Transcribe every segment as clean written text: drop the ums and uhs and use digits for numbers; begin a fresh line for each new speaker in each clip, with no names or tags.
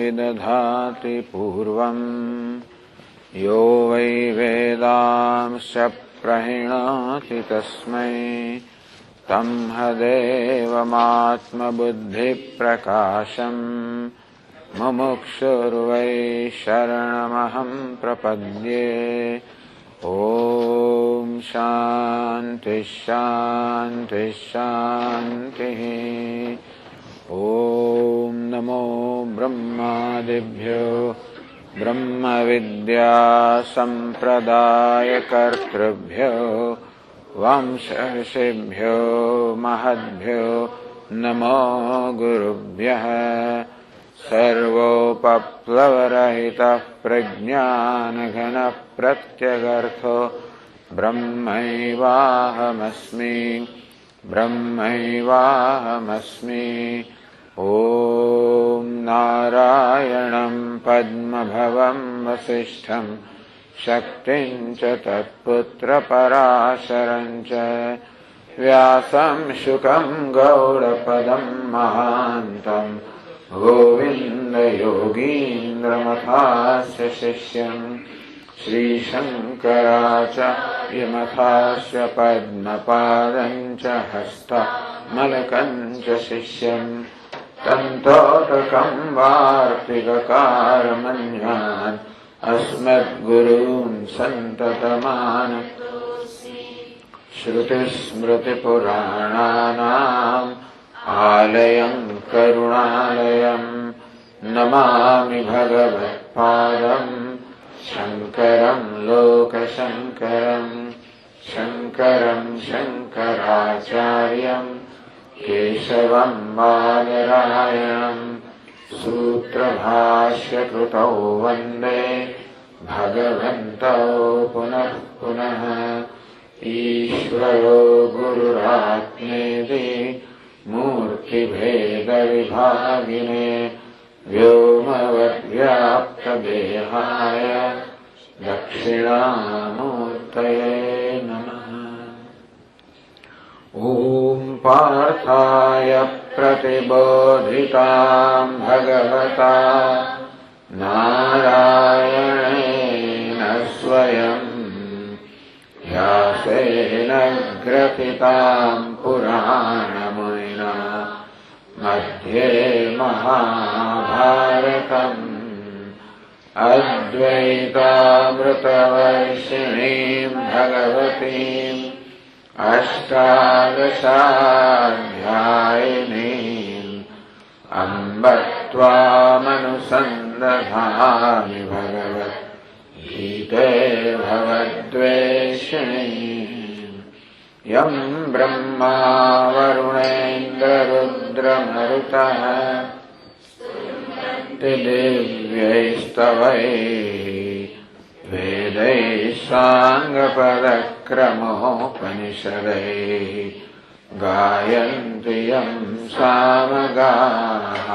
विदधाति पूर्वम् यो वै वेदांश्च प्रहिणोति तस्मै तम्हदेवमात्मबुद्धिप्रकाशम् मुमुक्षुर्वै शरणमहं प्रपद्ये। ॐ शान्ति शान्ति शान्तिः। ॐ नमो ब्रह्मादिभ्यो ब्रह्मविद्या सम्प्रदायकर्तृभ्यो वंशऋषिभ्यो महद्भ्यो नमो गुरुभ्यः। सर्वोपप्लवरहितः प्रज्ञानघनः प्रत्यगर्थो ब्रह्मैवाहमस्मि ब्रह्मैवाहमस्मि। ॐ नारायणं पद्मभवं वसिष्ठं शक्तिं च तत्पुत्रपराशरं च व्यासं शुकं गौडपदं महान्तं गोविन्दयोगीन्द्रमथास्य शिष्यं श्रीशङ्कराचार्यमथास्य पद्मपादं च हस्तमलकं च शिष्यं तन्तोटकं वार्तिककारमन्यान् अस्मद्गुरून् सन्ततमानतोऽस्मि। श्रुतिस्मृतिपुराणानाम् आलयं करुणालयं नमामि भगवत्पादं शङ्करं लोकशङ्करं शङ्करं शङ्कराचार्यं केशवं बादरायणं सूत्रभाष्यकृतौ वन्दे भगवन्तौ पुनः पुनः। ईश्वरो गुरुरात्मेति मूर्तिभेदविभागिने व्योमवद्व्याप्तदेहाय दक्षिणामूर्तये नमः। ॐ पार्थाय प्रतिबोधितां भगवता नारायणेन स्वयं व्यासेन ग्रथितां पुराणमुनिना मध्ये महाभारतम् अद्वैतामृतवर्षिणीं भगवतीम् अष्टादशाध्यायिनीम् अम्ब त्वामनुसन्दधामि भगवद्गीते भवद्वेषिणीम्। यं ब्रह्मा वरुणेन्द्ररुद्रमरुतः दिव्यैस्तवैः वेदैः साङ्गपदक्रमोपनिषदैः गायन्ति यं सामगाः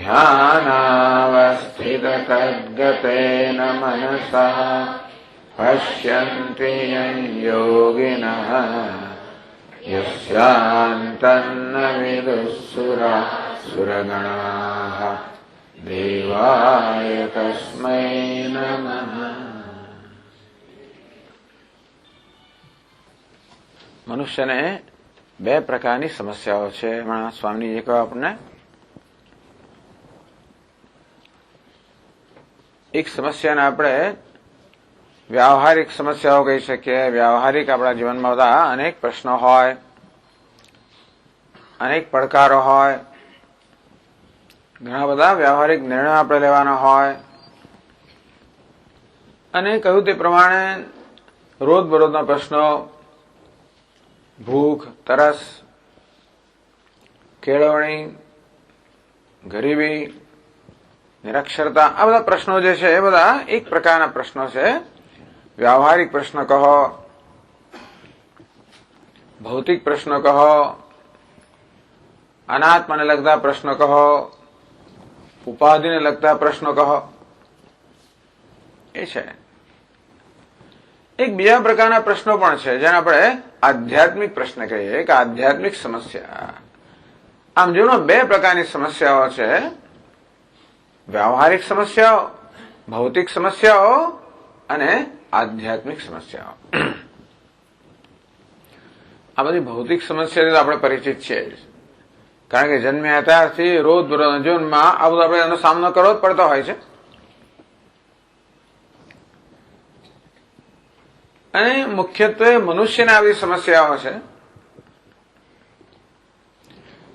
ध्यानावस्थिततद्गतेन मनसः पश्यन्ति यं योगिनः यस्यान्तन्न विदुःसुरगणाः देवाय तस्मै नमः। મનુષ્યને બે પ્રકારની સમસ્યાઓ છે. હમણાં સ્વામીજીએ કહ્યું આપણને એક સમસ્યાને આપણે વ્યાવહારિક સમસ્યાઓ કહી શકીએ. વ્યાવહારિક આપણા જીવનમાં બધા અનેક પ્રશ્નો હોય, અનેક પડકારો હોય, ઘણા બધા વ્યવહારિક નિર્ણયો આપણે લેવાના હોય અને કહ્યું તે પ્રમાણે રોજબરોજના પ્રશ્નો, ભૂખ, તરસ, કેળવણી, ગરીબી, નિરક્ષરતા, આ બધા પ્રશ્નો જે છે એ બધા એક પ્રકારના પ્રશ્નો છે. વ્યવહારિક પ્રશ્ન કહો, ભૌતિક પ્રશ્નો કહો, અનાત્માને લગતા પ્રશ્નો કહો, ઉપાધિને લગતા પ્રશ્નો કહો, એ છે. એક બીજા પ્રકારના પ્રશ્નો પણ છે જેને આપણે આધ્યાત્મિક પ્રશ્ન કહીએ કે આધ્યાત્મિક સમસ્યા. આમ જેનો બે પ્રકારની સમસ્યાઓ છે વ્યવહારિક સમસ્યાઓ, ભૌતિક સમસ્યાઓ અને આધ્યાત્મિક સમસ્યાઓ. આ બધી ભૌતિક સમસ્યાથી આપણે પરિચિત છીએ, કારણ કે જન્મ્યા ત્યારથી રોજબરોજના જીવનમાં આ બધો આપણે એનો સામનો કરવો જ પડતો હોય છે. અને મુખ્યત્વે મનુષ્યને આવી સમસ્યાઓ છે.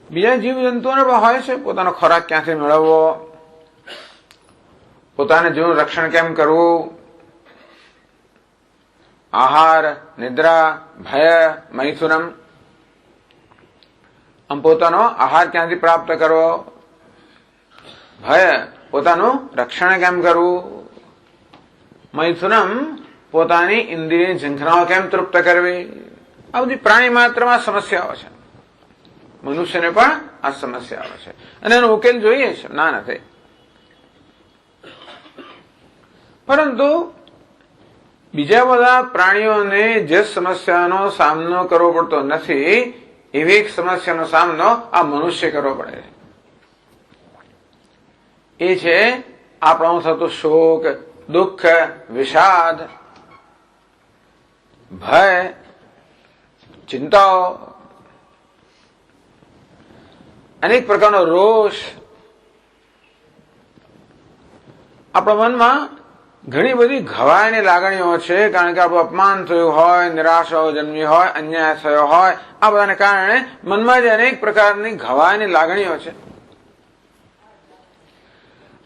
બીજા જીવજંતુઓને પણ હોય છે, પોતાનો ખોરાક ક્યાંથી મેળવવો, પોતાના જીવનું રક્ષણ કેમ કરવું, આહાર, નિદ્રા, ભય, મૈથુનમ, આમ પોતાનો આહાર ક્યાંથી પ્રાપ્ત કરવો, ભય પોતાનું રક્ષણ કેમ કરવું, મૈથુનમ પોતાની ઇન્દ્રિય ઝંખનાઓ કેમ તૃપ્ત કરવી. આ બધી પ્રાણી માત્રમાં સમસ્યાઓ છે. મનુષ્યને પણ આ સમસ્યાઓ છે અને એનો ઉકેલ જોઈએ છે, ના નથી. પરંતુ બીજા બધા પ્રાણીઓને જે સમસ્યાનો સામનો કરવો પડતો નથી એવી એક સમસ્યાનો સામનો આ મનુષ્ય કરવો પડે છે. એ છે આપણો થતો શોક, દુઃખ, વિષાદ, ભય, ચિંતાઓ, અનેક પ્રકારનો રોષ. આપણા મનમાં ઘણી બધી ઘવાયની લાગણીઓ છે, કારણ કે આપણું અપમાન થયું હોય, નિરાશાઓ જન્મી હોય, અન્યાય થયો હોય, આ બધાને કારણે મનમાં જે અનેક પ્રકારની ઘવાયની લાગણીઓ છે.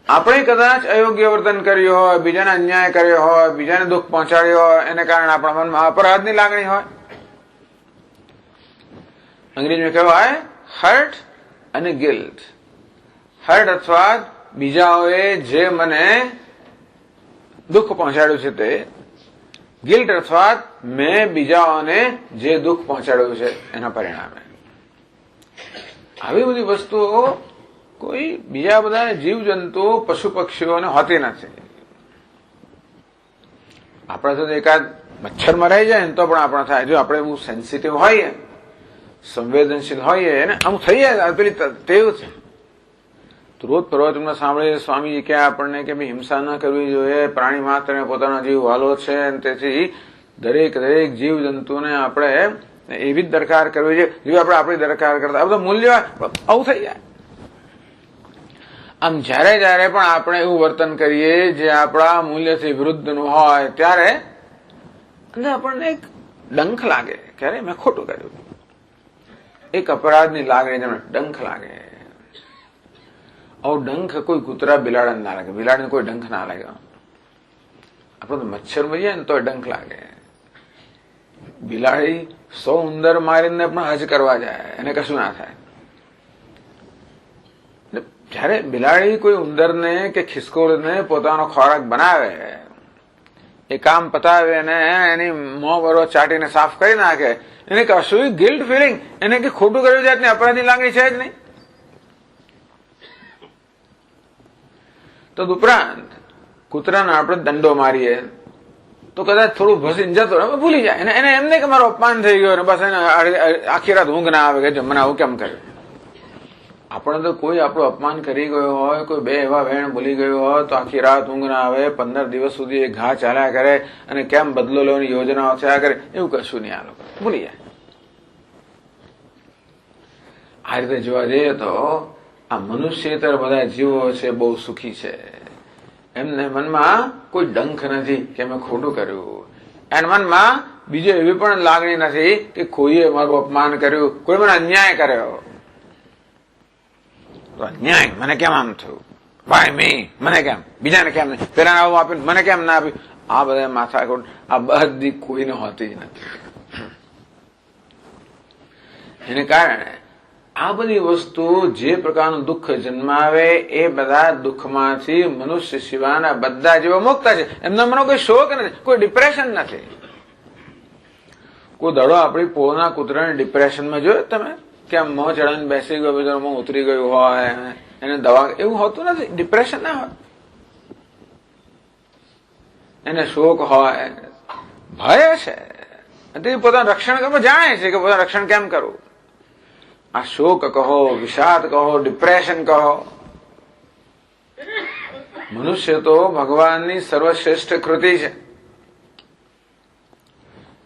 આપણે કદાચ અયોગ્ય વર્તન કર્યું હોય, બીજાને અન્યાય કર્યો હોય, બીજાને દુઃખ પહોંચાડ્યો હોય, એને કારણે આપણા મનમાં અપરાધની લાગણી હોય. અંગ્રેજીમાં કહેવાય હર્ટ અને ગિલ્ટ. હર્ટ અથવા બીજાઓએ જે મને દુઃખ પહોંચાડ્યું છે તે, ગિલ્ટ અથવા મેં બીજાઓને જે દુઃખ પહોંચાડ્યું છે એના પરિણામે. આવી બધી વસ્તુઓ કોઈ બીજા બધા જીવજંતુઓ, પશુ પક્ષીઓને હોતી નથી. આપણા તો એકાદ મચ્છર મરાઈ જાય ને તો પણ આપણે થાય. જો આપણે બહુ સેન્સિટિવ હોઈએ, સંવેદનશીલ હોઈએ અને આમ થઈ જાય, પેલી ટેવ છે. રોજ પ્રવચનમાં સાંભળીએ સ્વામીજી કે આપણને કે હિંસા ન કરવી જોઈએ, પ્રાણી માત્રને પોતાનો જીવ વાલો છે, અને તેથી દરેક જીવજંતુને આપણે એવી જ દરકાર કરવી જોઈએ જેવી આપણે આપણી દરકાર કરતા. આ બધું મૂલ્ય આવું થઈ જાય. આમ જયારે પણ આપણે એવું વર્તન કરીએ જે આપણા મૂલ્યથી વિરુદ્ધનું હોય ત્યારે આપણને એક ડંખ લાગે કે અરે મેં ખોટું કર્યું. એક અપરાધની લાગણી તમને ડંખ લાગે. આવો ડંખ કોઈ કૂતરા બિલાડાને ના લાગે, બિલાડીને કોઈ ડંખ ના લાગે. આપણે તો મચ્છર મરી જાય ને તો ડંખ લાગે. બિલાડી 100 ઉંદર મારીને પણ હજ કરવા જાય, એને કશું ના થાય. જયારે બિલાડી કોઈ ઉંદરને કે ખિસકોળને પોતાનો ખોરાક બનાવે, એ કામ પતાવે અને એની મોં બરો ચાટીને સાફ કરી નાખે, એને કશું ગિલ્ટ ફિલિંગ, એને કે ખોટું કર્યું જાતની અપરાધની લાગણી છે જ નહીં. તો ઉપરાંત કૂતરાને આપણે દંડો મારીએ તો કદાચ થોડું ભસીને જતો ભૂલી જાય. એને એમને કે મારું અપમાન થઈ ગયું ને બસ એને આખી રાત ઊંઘ ના આવે કે મને આવું કેમ કર્યું. આપણે તો કોઈ આપણું અપમાન કરી ગયો હોય, કોઈ બે એવા વેણ બોલી ગયો હોય તો આખી રાત ઊંઘ ના આવે, 15 દિવસ સુધી એ ઘા ચાલ્યા કરે અને કેમ બદલો લેવાની યોજનાઓ થયા કરે. એવું કશું નહીં, આ લોકો ભૂલી જાય. આ રીતે જોવા જઈએ તો આ મનુષ્યેતર બધા જીવો છે બહુ સુખી છે. એમને મનમાં કોઈ ડંખ નથી કે મેં ખોટું કર્યું. એના મનમાં બીજો એવી પણ લાગણી નથી કે કોઈએ મારું અપમાન કર્યું, કોઈ મને અન્યાય કર્યો. તો અન્યાય મને કેમ આમ થયું, વાય મી, મને કેમ, બીજાને કેમ નહીં, પેલાને આવું આપ્યું મને કેમ ના આપ્યું. આ બધા માથાકૂટ આ બધી કોઈને હોતી જ નથી. એને કારણે આ બધી વસ્તુ જે પ્રકારનું દુઃખ જન્માવે એ બધા દુઃખમાંથી મનુષ્ય સિવાયના બધા જેવા મુક્ત છે. એમના મનો કોઈ શોક નથી, કોઈ ડિપ્રેશન નથી. કોઈ દડો આપણી પોળના કૂતરાને ડિપ્રેશનમાં જોયો તમે કે આમ મોં ચડાવીને બેસી ગયો, બીજો મોં ઉતરી ગયું હોય, એને દવા, એવું હોતું નથી. ડિપ્રેશન ના હોય, એને શોક હોય, ભય છે. તે પોતાનું રક્ષણ કરવા જાણે છે કે પોતાનું રક્ષણ કેમ કરવું. આ શોક કહો, વિષાદ કહો, ડિપ્રેશન કહો, મનુષ્ય તો ભગવાનની સર્વશ્રેષ્ઠ કૃતિ છે.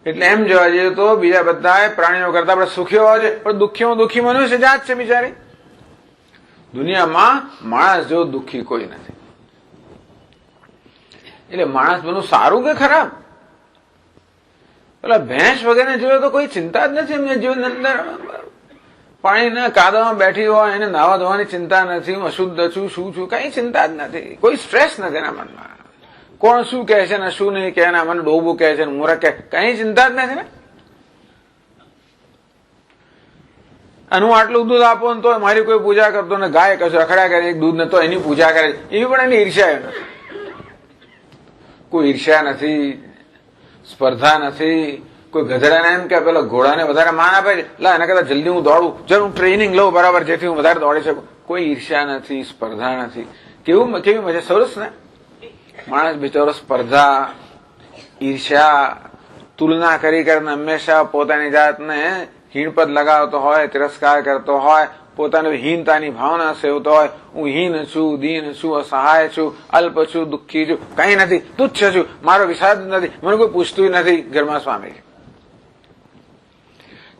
એટલે એમ જોવા જઈએ તો બીજા બધા પ્રાણીઓ કરતા આપણે સુખી હોવા છે, પણ દુઃખીમાં દુઃખી મનુષ્ય જાત છે બિચારી. દુનિયામાં માણસ જેવું દુઃખી કોઈ નથી. એટલે માણસ બનવું સારું કે ખરાબ? પેલા ભેંસ વગેરે જોયો તો કોઈ ચિંતા જ નથી એમને જીવન અંદર. પાણીના કાદવમાં બેઠી હોય, એને નાવા ધોવાની ચિંતા નથી, હું અશુદ્ધ છું, શું છું, કઈ ચિંતા જ નથી. કોઈ સ્ટ્રેસ નથી એના મનમાં. કોણ શું કહે છે ને શું નહીં કહે, એના મને ડોબું કહે છે મૂરખ કહે, કઈ ચિંતા જ નથી ને. અને હું આટલું દૂધ આપું ને તો મારી કોઈ પૂજા કરતો ને ગાય કશું રખડા કરે એક દૂધ ને તો એની પૂજા કરે, એવી પણ એની ઈર્ષ્યા નથી. કોઈ ઈર્ષ્યા નથી, સ્પર્ધા નથી. કોઈ ગધેડાને એમ કે પેલા ઘોડાને વધારે માન આપે છે, લા એના કરતા જલ્દી હું દોડું, જર હું ટ્રેનિંગ લઉં બરાબર જેથી હું વધારે દોડી શકું. કોઈ ઈર્ષ્યા નથી, સ્પર્ધા નથી. કેવી મજા, સરસ ને. માણસ બિચારો સ્પર્ધા, ઈર્ષ્યા, તુલના કરી કરીને હંમેશા પોતાની જાતને હીણપદ લગાવતો હોય, તિરસ્કાર કરતો હોય, પોતાની હીનતાની ભાવના સેવતો હોય. હું હીન છું, દીન છું, અસહાય છું, અલ્પ છું, દુઃખી છું, કઈ નથી, તુચ્છ છું, મારો વિષાદ નથી, મને કોઈ પૂછતું નથી. ઘરમાં સ્વામી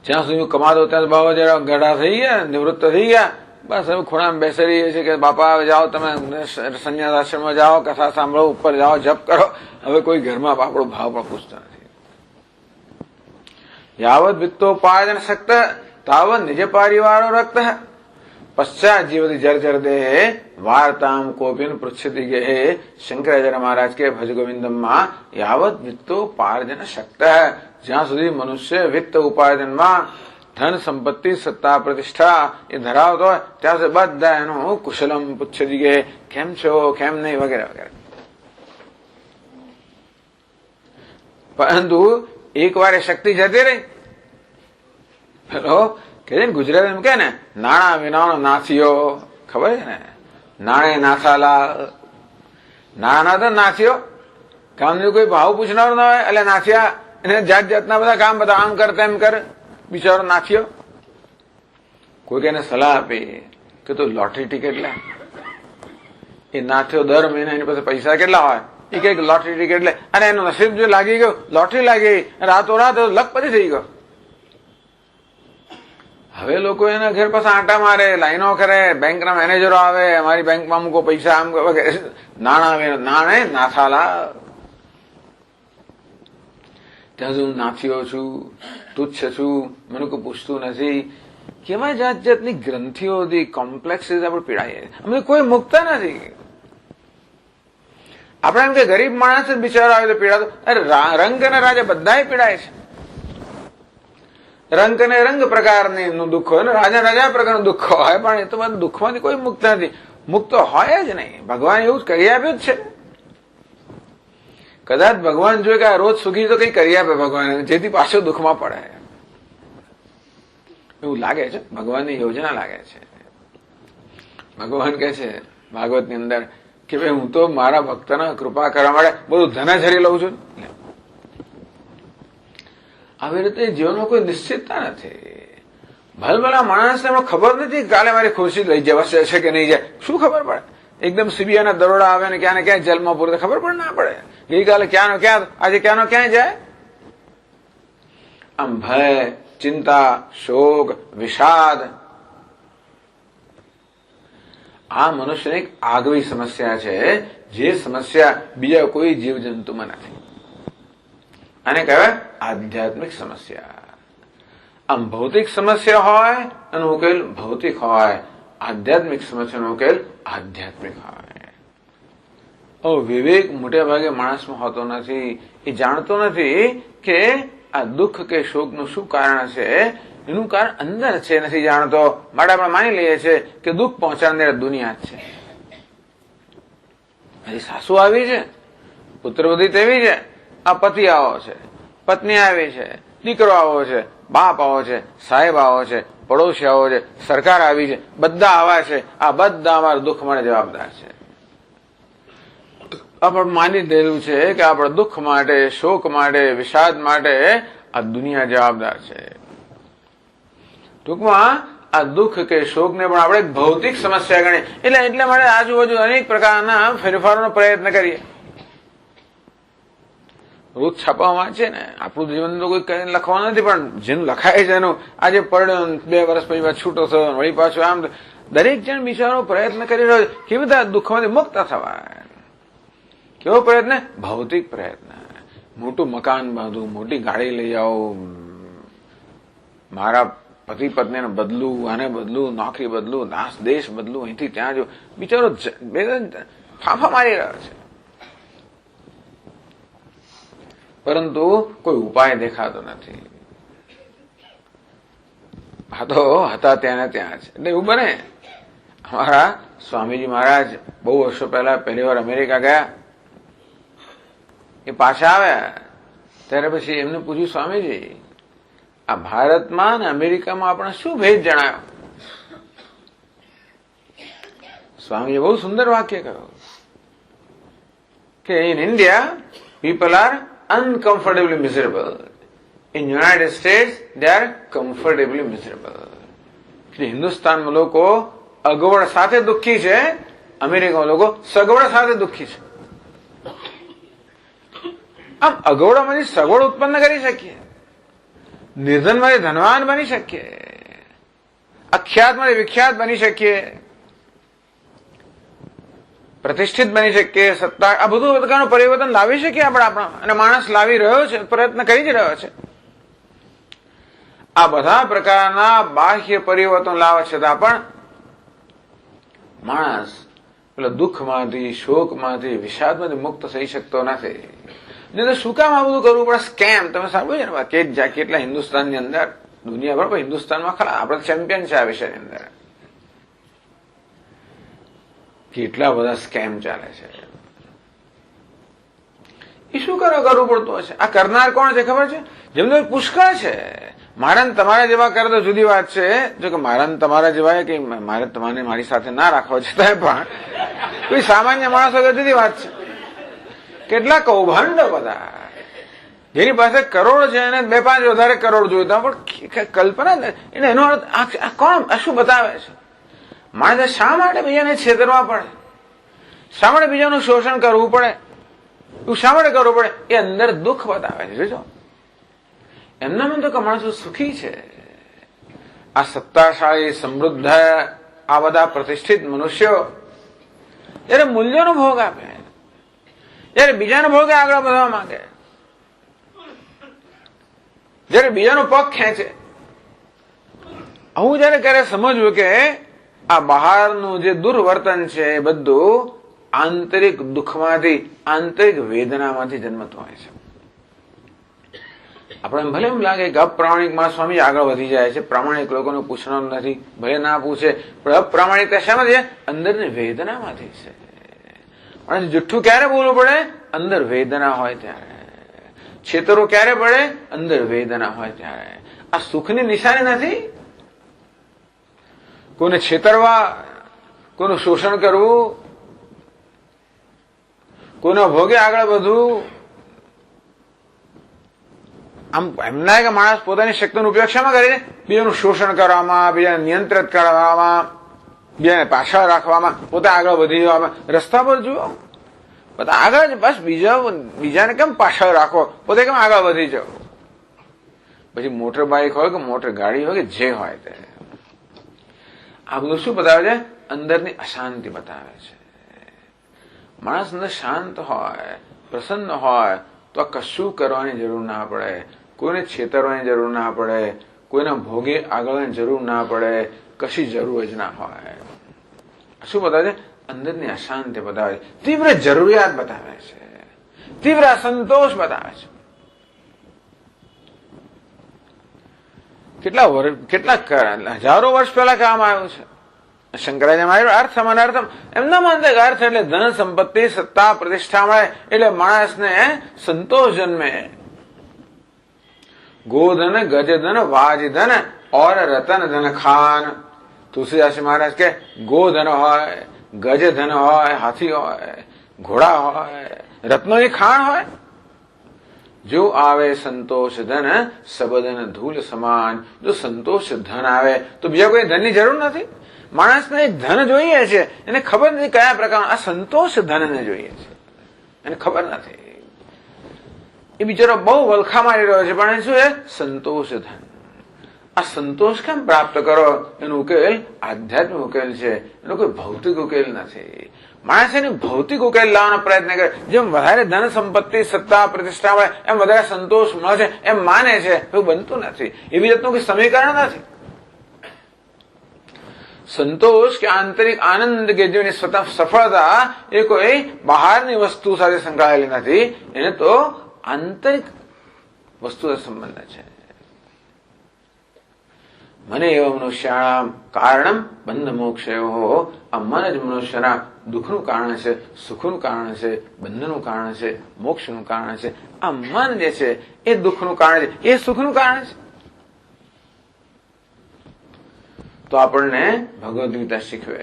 જ્યાં સુધી હું કમાતો ત્યાં બાબા જરા ગઢા થઈ ગયા, નિવૃત્ત થઈ ગયા, બસ હવે ખૂણામાં બેસી રહીએ છીએ કે બાપા જાઓ તમે સંન્યાસ આશ્રમમાં જાઓ, કથા સાંભળો, ઉપર જાઓ, જપ કરો. હવે કોઈ ઘરમાં આપણો ભાવ પણ પૂછતો નથી. યાવત વિત્તોપાર્જન શક્ત તાવત નિજ પરિવારો રક્ત પશ્ચાત જીવતી જર્જર દેહે વાર્તામ કોપિન પૃચ્છતિ ગેહે. શંકરાચાર્ય મહારાજ કે ભજ ગોવિંદમમાં યાવત વિત્તોપાર્જન શક્ત, જ્યાં સુધી મનુષ્ય વિત્ત ઉપાર્જનમાં ધન સંપત્તિ સત્તા પ્રતિષ્ઠા એ ધરાવતો હોય ત્યાં સુધી બધા એનું કુશલમ પુચ્છતિ ગેહે, કેમ છો, કેમ નહીં, વગેરે વગેરે. પરંતુ એક વાર એ શક્તિ જતી રહી. હેલો કે છે ને ગુજરાતી એમ કે ને નાણાં વિનાનો નાથિયો, ખબર છે ને, નાણે નાથાલા. નાણા તો નાથિયો, કામનું કોઈ ભાવ પૂછનાર ના હોય એટલે નાથિયા. એને જાત જાતના બધા કામ, બધા આમ કર તેમ કર, બિચારો નાથિયો. કોઈ એને સલાહ આપી કે તું લોટરી ટિકિટ લે. એ નાથિયો દર મહિને એની પાસે પૈસા કેટલા હોય, એ કઈક લોટરી ટિકિટ લે. અને એનું નસીબ જો લાગી ગયું, લોટરી લાગી, રાતોરાત લખપતિ થઈ ગયો. હવે લોકો એના ઘર પાસે આંટા મારે, લાઈનો કરે, બેંકના મેનેજરો આવે, અમારી બેંકમાં મૂકો પૈસા, આમ વગેરે. નાણે નાથાલા. ત્યાં સુધી હું નાથીઓ છું, તુચ્છ છું, મને કોઈ પૂછતું નથી. કેવા જાત જાતની ગ્રંથિઓથી કોમ્પ્લેક્સીસ આપણે પીડાઈએ. અમે કોઈ મુકતા નથી. આપણે એમ કે ગરીબ માણસ જ બિચારો આવે તો પીડાતો. અરે રંગ અને રાજા બધા પીડાય છે. રંગ અને રંગ પ્રકારનું દુઃખ હોય ને રાજા રાજા પ્રકારનું દુઃખ હોય, પણ એ તો બધા દુઃખમાંથી કોઈ મુક્ત નથી. મુક્ત હોય જ નહીં. ભગવાન એવું જ કરી આપ્યું જ છે. કદાચ ભગવાન જોઈએ કે આ રોજ સુખી તો કઈ કરી આપે ભગવાન, જેથી પાછો દુઃખમાં પડે એવું લાગે છે. ભગવાનની યોજના લાગે છે. ભગવાન કહે છે ભાગવતની અંદર કે ભાઈ હું તો મારા ભક્તના કૃપા કરવા માટે બધું ધન હરી લઉં છું. આવી રીતે જીવનમાં કોઈ નિશ્ચિતતા નથી. ભલભલા માણસને ખબર નથી કાલે મારી ખુરશી લઈ જવાશે છે કે નહીં જાય, શું ખબર પડે? એકદમ સીબીઆઈના દરોડા આવે ને ક્યાં ને ક્યાં જેલમાં પૂરે, ખબર પણ ના પડે. ગઈકાલે ક્યાંનો ક્યાં, આજે ક્યાંનો ક્યાં જાય. આમ ભય, ચિંતા, શોક, વિષાદ આ મનુષ્યની એક આગવી સમસ્યા છે, જે સમસ્યા બીજા કોઈ જીવજંતુમાં નથી. આને કહેવાય આધ્યાત્મિક સમસ્યા. આમ ભૌતિક સમસ્યા હોય એનો ઉકેલ ભૌતિક હોય, આધ્યાત્મિક સમસ્યાનો ઉકેલ આધ્યાત્મિક હોય. વિવેક મોટા ભાગે માણસમાં હોતો નથી. એ જાણતો નથી કે આ દુઃખ કે શોકનું શું કારણ છે. એનું કારણ અંદર છે, નથી જાણતો. માટે આપણે માની લઈએ છીએ કે દુઃખ પહોંચાડનાર દુનિયા જ છે. હજી સાસુ આવી છે, પુત્રવધી તેવી છે, આ પતિ આવો છે, પત્ની આવી છે, દીકરો આવો છે, બાપ આવો છે, સાહેબ આવો છે, પડોશી આવો છે, સરકાર આવી છે, બધા આવા છે. આ બધા અમારા દુઃખ માટે જવાબદાર છે. આપણે માની લીધેલું છે કે આપણા દુઃખ માટે, શોક માટે, વિષાદ માટે આ દુનિયા જવાબદાર છે. ટૂંકમાં આ દુઃખ કે શોકને પણ આપણે ભૌતિક સમસ્યા ગણીએ. એટલે માટે આજુબાજુ અનેક પ્રકારના ફેરફારોનો પ્રયત્ન કરીએ. રોજ છાપામાં છે ને, આપણું જીવન તો કોઈ લખવાનું નથી, પણ જેનું લખાય છે એનું આજે પડ્યો 2 વર્ષ પછી છૂટો થયો, વળી પાછું આમ. દરેક જણ બિચારો પ્રયત્ન કરી રહ્યો છે કેવી રીતે દુઃખમાંથી મુક્ત થવાય. કેવો પ્રયત્ન? ભૌતિક પ્રયત્ન. મોટું મકાન બાંધવું, મોટી ગાડી લઈ આવો, મારા પતિ પત્નીને બદલું, આને બદલું, નોકરી બદલું, દેશ બદલું, અહીંથી ત્યાં જો. બિચારો ફાંફા મારી રહ્યો છે, પરંતુ કોઈ ઉપાય દેખાતો નથી. આ તો હતા ત્યાં ને ત્યાં છે. એટલે એવું બને. અમારા સ્વામીજી મહારાજ બહુ વર્ષો પહેલા પહેલી વાર અમેરિકા ગયા. એ પાછા આવ્યા ત્યારે પછી એમને પૂછ્યું, સ્વામીજી આ ભારતમાં અને અમેરિકામાં આપણે શું ભેદ જણાયો? સ્વામીએ બહુ સુંદર વાક્ય કહ્યું કે in India people are uncomfortably miserable. In United States, they are comfortably miserable. હિન્દુસ્તાનમાં લોકો અગવડ સાથે દુઃખી છે, અમેરિકામાં લોકો સગવડ સાથે દુઃખી છે. આમ અગવડોમાંથી સગવડ ઉત્પન્ન કરી શકીએ, નિર્ધનમાંથી ધનવાન બની શકીએ, અખ્યાતમાંથી વિખ્યાત બની શકીએ, પ્રતિષ્ઠિત બની શકીએ, સત્તા, આ બધું પ્રકારનું પરિવર્તન લાવી શકીએ આપણા. અને માણસ લાવી રહ્યો છે, પ્રયત્ન કરી જ રહ્યો છે. આ બધા પ્રકારના બાહ્ય પરિવર્તન લાવવા છતાં પણ માણસ પેલા દુઃખમાંથી, શોકમાંથી, વિષાદમાંથી મુક્ત થઈ શકતો નથી. નહીં તો શું કામ આ બધું કરવું પડે? સ્કેમ. તમે સાંભળ્યું છે ને, કેટલા હિન્દુસ્તાનની અંદર, દુનિયાભર, પણ હિન્દુસ્તાનમાં ખરા આપણે ચેમ્પિયન છે આ વિષયની અંદર. કેટલા બધા સ્કેમ ચાલે છે. એ શું કરવું પડતું હશે? આ કરનાર કોણ છે ખબર છે? જેમને પુષ્કળ છે. મારા ને તમારા જેવા કરે તો જુદી વાત છે. જો કે મારા ને તમારા જેવા કે મારે તમારે મારી સાથે ના રાખવા છતાંય પણ કોઈ સામાન્ય માણસો જુદી વાત છે. કેટલા કૌભાંડો બધા, જેની પાસે કરોડ છે એને 2-5 વધારે કરોડ જોઈતા, પણ કલ્પના એને એનો અર્થ આ કોણ, આ શું બતાવે છે? માણસે શા માટે બીજાને છેતરવા પડે? શા માટે બીજાનું શોષણ કરવું પડે? એવું શા માટે કરવું પડે? એ અંદર દુઃખ બતાવે છે. જોજો, એમના મન તો કે માણસો સુખી છે. આ સત્તાશાળી, સમૃદ્ધ, આ બધા પ્રતિષ્ઠિત મનુષ્યો જયારે મૂલ્યોનો ભોગ આપે, જયારે બીજાનો ભોગે આગળ વધવા માંગે, જયારે બીજાનો પગ ખેંચે, આવું જયારે ક્યારે સમજવું કે આ બહારનું જે દુર્વર્તન છે એ બધું આંતરિક દુઃખમાંથી, આંતરિક વેદનામાંથી જન્મતું હોય છે. આપણે ભલે એમ લાગે કે અપ્રામાણિક માણસ સ્વામી આગળ વધી જાય છે, પ્રામાણિક લોકોને પૂછવાનું નથી, ભલે ના પૂછે, પણ અપ્રામાણિકતા શામાંથી છે? અંદરની વેદનામાંથી છે. અને જુઠ્ઠું ક્યારે બોલવું પડે? અંદર વેદના હોય ત્યારે. છેતરો ક્યારે પડે? અંદર વેદના હોય ત્યારે. આ સુખની નિશાની નથી. કોઈને છેતરવા, કોઈનું શોષણ કરવું, કોઈના ભોગે આગળ વધવું, આમ એમ ના કે માણસ પોતાની શક્તિનો ઉપયોગ શામાં કરીને? બીજાનું શોષણ કરવામાં, બીજાને નિયંત્રિત કરવામાં, બીજાને પાછળ રાખવામાં, પોતે આગળ વધી જવામાં. રસ્તા પર જુઓ, બધા આગળ જ, બસ બીજાને કેમ પાછળ રાખો, પોતે કેમ આગળ વધી જાઓ. પછી મોટર બાઇક હોય કે મોટર ગાડી હોય કે જે હોય તે, આ બધું શું બતાવે છે? અંદરની અશાંતિ બતાવે છે. માણસ અંદર શાંત હોય, પ્રસન્ન હોય તો કશું કરવાની જરૂર ના પડે, કોઈને છેતરવાની જરૂર ના પડે, કોઈના ભોગે આગળની જરૂર ના પડે, કશી જરૂર જ ના હોય. શું બતાવે છે? અંદરની અશાંતિ બતાવે છે, તીવ્ર જરૂરિયાત બતાવે છે, તીવ્ર અસંતોષ બતાવે છે. કેટલા હજારો વર્ષ પહેલા કામ આવ્યું છે. શંકરાચાર્ય અર્થમ અનર્થમ એમના માનતા કે અર્થ એટલે ધન, સંપત્તિ, સત્તા, પ્રતિષ્ઠા મળે એટલે માણસને સંતોષ જન્મે. ગોધન, ગજધન, વાજધન ઓર રતન ધન ખાન. તુલસીદાસ મહારાજ કે ગોધન હોય, ગજધન હોય, હાથી હોય, ઘોડા હોય, રત્નોની ખાણ હોય, જો આવે સંતોષ ધન સબદન ધૂલ સમાન. જો સંતોષ ધન આવે તો બીજા કોઈ ધનની જરૂર નથી. માણસને ધન જોઈએ છે, એને ખબર નથી કયા પ્રકારનું. આ સંતોષ ધનને જોઈએ છે, એને ખબર નથી. એ બિચારો બહુ વલખા મારી રહ્યો છે, પણ શું છે? સંતોષ ધન. આ સંતોષ કેમ પ્રાપ્ત કરો? એનો ઉકેલ આધ્યાત્મિક ઉકેલ છે, એનો કોઈ ભૌતિક ઉકેલ નથી. માણસ એને ભૌતિક ઉકેલ લાવવાનો પ્રયત્ન કરે. જેમ વધારે ધન સંપત્તિ સત્તા પ્રતિષ્ઠા મળે એમ વધારે સંતોષ મળે છે એમ માને છે. એવું બનતું નથી. એવી જાતનું કોઈ સમીકરણ નથી. સંતોષ કે આંતરિક આનંદ કે જેની સફળતા એ કોઈ બહારની વસ્તુ સાથે સંકળાયેલી નથી. એને તો આંતરિક વસ્તુ સંબંધ છે. મને એવ મનુષ્યાણામ કારણમ બંધ મોક્ષયો. આ મન જ મનુષ્યના દુઃખનું કારણ છે, સુખનું કારણ છે, બંધનું કારણ છે, મોક્ષનું કારણ છે. આ મન જે છે એ દુઃખનું કારણ છે, એ સુખનું કારણ છે. તો આપણને ભગવદ્ ગીતા શીખવે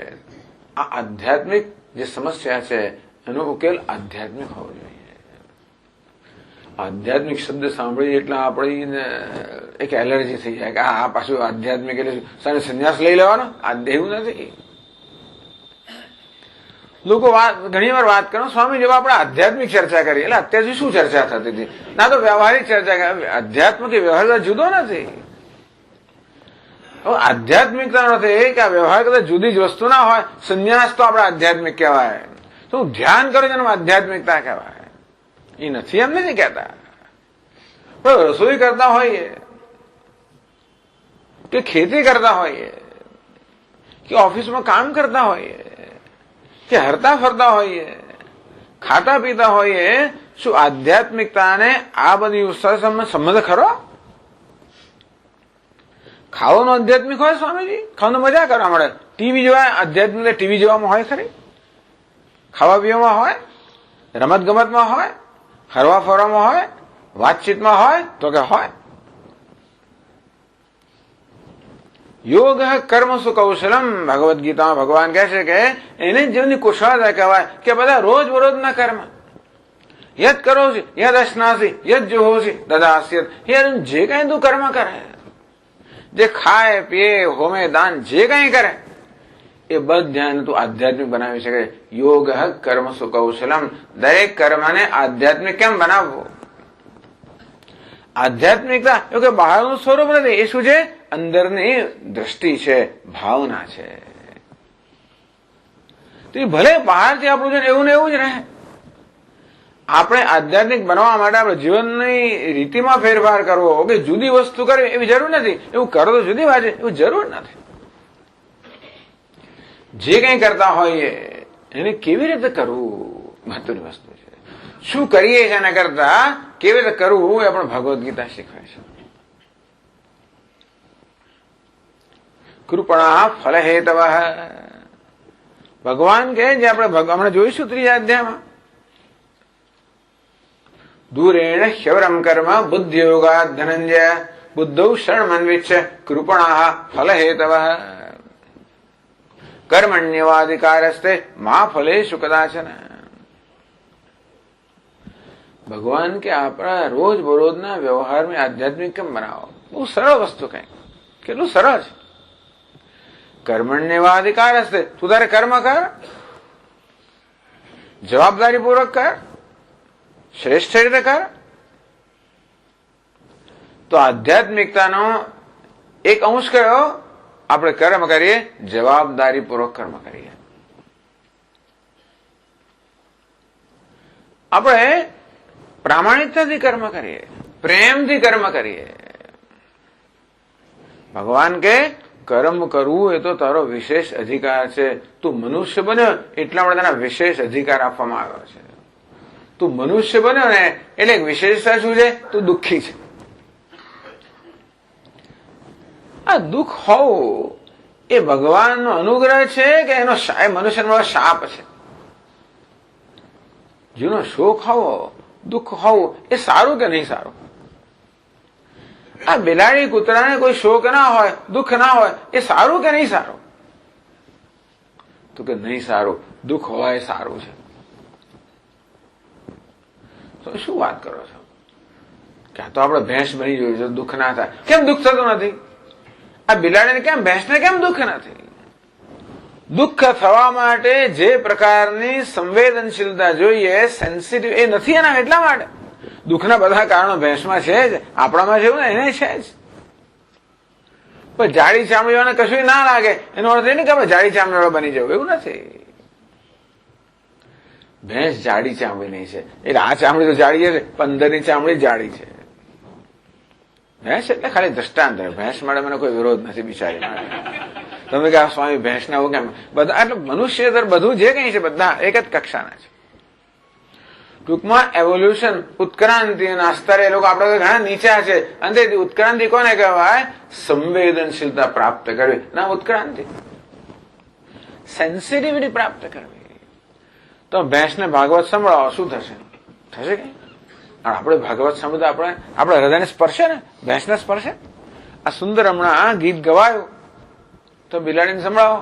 આ આધ્યાત્મિક જે સમસ્યા છે એનો ઉકેલ આધ્યાત્મિક હોવો જોઈએ. આધ્યાત્મિક શબ્દ સાંભળી એટલે આપણી એક એલર્જી થઈ જાય કે આ પાછું આધ્યાત્મિક એટલે સંન્યાસ લઈ લેવાનો. એવું નથી. લોકો ઘણી વાર વાત કરો, સ્વામી જેવા આપણે આધ્યાત્મિક ચર્ચા કરીએ એટલે અત્યાર સુધી શું ચર્ચા થતી હતી? ના તો વ્યવહારિક ચર્ચા. આધ્યાત્મિક એ વ્યવહાર જુદો નથી. આધ્યાત્મિકતા નથી કે આ વ્યવહાર કરતા જુદી જ વસ્તુ ના હોય. સંન્યાસ તો આપણે આધ્યાત્મિક કહેવાય. તો ધ્યાન કરો જેનું આધ્યાત્મિકતા કહેવાય. એ નથી એમ નથી કહેતા. પણ રસોઈ કરતા હોઈએ કે ખેતી કરતા હોઈએ કે ઓફિસમાં કામ કરતા હોઈએ કે હરતા ફરતા હોઈએ, ખાતા પીતા હોઈએ, શું આધ્યાત્મિકતાને આ બધી સંબંધ ખરો? ખાવાનું આધ્યાત્મિક હોય સ્વામીજી? ખાવાનું મજા કરવા મળે. ટીવી જોવા આધ્યાત્મિક ટીવી જોવામાં હોય ખરી? ખાવા પીવામાં હોય, રમત ગમતમાં હોય, હરવા ફરવામાં હોય, વાતચીતમાં હોય? તો કે હોય. યોગ કર્મ સુકૌશલમ. ભગવદ્ ગીતામાં ભગવાન કહે છે કે એને જીવનની કુશળતા કહેવાય કે બધા રોજ બરોજના કર્મ યદ કરો છે, યદ અશ્નાસી, યદ જુહોસી દદાસ્યત. જે કઈ તું કર્મ કરે, જે ખાય પીએ હોમે દાન જે કઈ કરે એ બધાને તું આધ્યાત્મિક બનાવી શકે. યોગ કર્મ સુકૌશલમ. દરેક કર્મને આધ્યાત્મિક કેમ બનાવવું? આધ્યાત્મિકતા એવું કે બહારનું સ્વરૂપ નથી. એ શું છે? અંદરની દ્રષ્ટિ છે, ભાવના છે. તો એ ભલે બહારથી આપણું છે એવું ને એવું જ રહે. આપણે આધ્યાત્મિક બનવા માટે આપણે જીવનની રીતિમાં ફેરફાર કરવો કે જુદી વસ્તુ કરવી એવી જરૂર નથી. એવું કરો તો જુદી વાત છે, એવું જરૂર નથી. જે કંઈ કરતા હોઈએ એને કેવી રીતે કરવું મહત્વની વસ્તુ છે. શું કરીએ છે એના કરતા કેવી રીતે કરવું એ આપણે ભગવદ્ ગીતા શીખવે છે. કૃપણા ફલ હેતવ. ભગવાન કે જે આપણે હમણાં જોઈશું ત્રીજા અધ્યાયમાં, દૂરેણ ह्यवरम કર્મ બુદ્ધિયોગા ધનંજય બુદ્ધૌ શરણમન્વિચ્છ કૃપણા ફલ હેતવ કર્મણ્યવાધિકારસ્તે મા ફલેષુ કદાચન. ભગવાન કે આપણા રોજ બરોજના વ્યવહારમાં આધ્યાત્મિક કેમ બનાવો? બહુ સરળ વસ્તુ. કઈ કેટલું સરળ છે. કર્મણ્યવાધિકારસ્તે. તું તારે કર્મ કર, જવાબદારી પૂર્વક કર, શ્રેષ્ઠ રીતે કર. તો આધ્યાત્મિકતાનો એક અંશ કયો? આપણે કર્મ કરીએ, જવાબદારી પૂર્વક કર્મ કરીએ. આપણે પ્રામાણિકતાથી કર્મ કરીએ, પ્રેમથી કર્મ કરીએ. ભગવાન કે કર્મ કરવું એ તો તારો વિશેષ અધિકાર છે. તું મનુષ્ય બન્યો એટલા માટે તને વિશેષ અધિકાર આપવામાં આવ્યો છે. તું મનુષ્ય બન્યો ને એટલે વિશેષતા શું છે? તું દુઃખી છે. આ દુઃખ હોવું એ ભગવાનનો અનુગ્રહ છે કે એનો મનુષ્યનો શાપ છે? જેનો શોક હોવો, દુઃખ હોવું એ સારું કે નહીં સારું? આ બિલાડી કૂતરાને કોઈ શોક ના હોય, દુઃખ ના હોય, એ સારું કે નહીં સારું? તો કે નહીં સારું. દુઃખ હોય એ સારું છે. તો શું વાત કરો છો? કે આ તો આપણે ભેંસ બની જોયું છે, દુઃખ ના થાય. કેમ દુઃખ થતું નથી? આ બિલાડીને કેમ, ભેંસને કેમ દુઃખ નથી? દુઃખ થવા માટે જે પ્રકારની સંવેદનશીલતા જોઈએ, સેન્સિટિવ, એ નથી એના. એટલા માટે દુઃખના બધા કારણો ભેંસમાં છે જ, આપણામાં છે ને એને છે જ. પણ જાડી ચામડીવાળાને કશું ના લાગે એનો અર્થ એ નહીં કે આપણે જાડી ચામડીવાળા બની જવું, એવું નથી. ભેંસ જાડી ચામડીની છે એટલે આ ચામડી તો જાડી છે, 15ની ચામડી જાડી છે. ભેંસ એટલે ખાલી દ્રષ્ટાંત. ભેંસ માટે મને કોઈ વિરોધ નથી બિચારી માટે. તમે કે આ સ્વામી ભેંસના આવું કેમ? બધા એટલે મનુષ્ય બધું જે કઈ છે બધા એક જ કક્ષાના છે. ટૂંકમાં એવોલ્યુશન, ઉત્ક્રાંતિ ના સ્તરે લોકો આપડે ઘણા નીચા છે. અને ઉત્ક્રાંતિ કોને કહેવાય? સંવેદનશીલતા પ્રાપ્ત કરવી ના ઉત્ક્રાંતિ, સેન્સિટિવિટી પ્રાપ્ત કરવી. તો ભેંસને ભાગવત સંભળાવો, શું થશે? થશે કે આપણે ભાગવત સાંભળતા આપણા હૃદયને સ્પર્શે ને, ભેંસને સ્પર્શે. આ સુંદર હમણાં ગીત ગવાયું તો બિલાડીને સંભળાવો,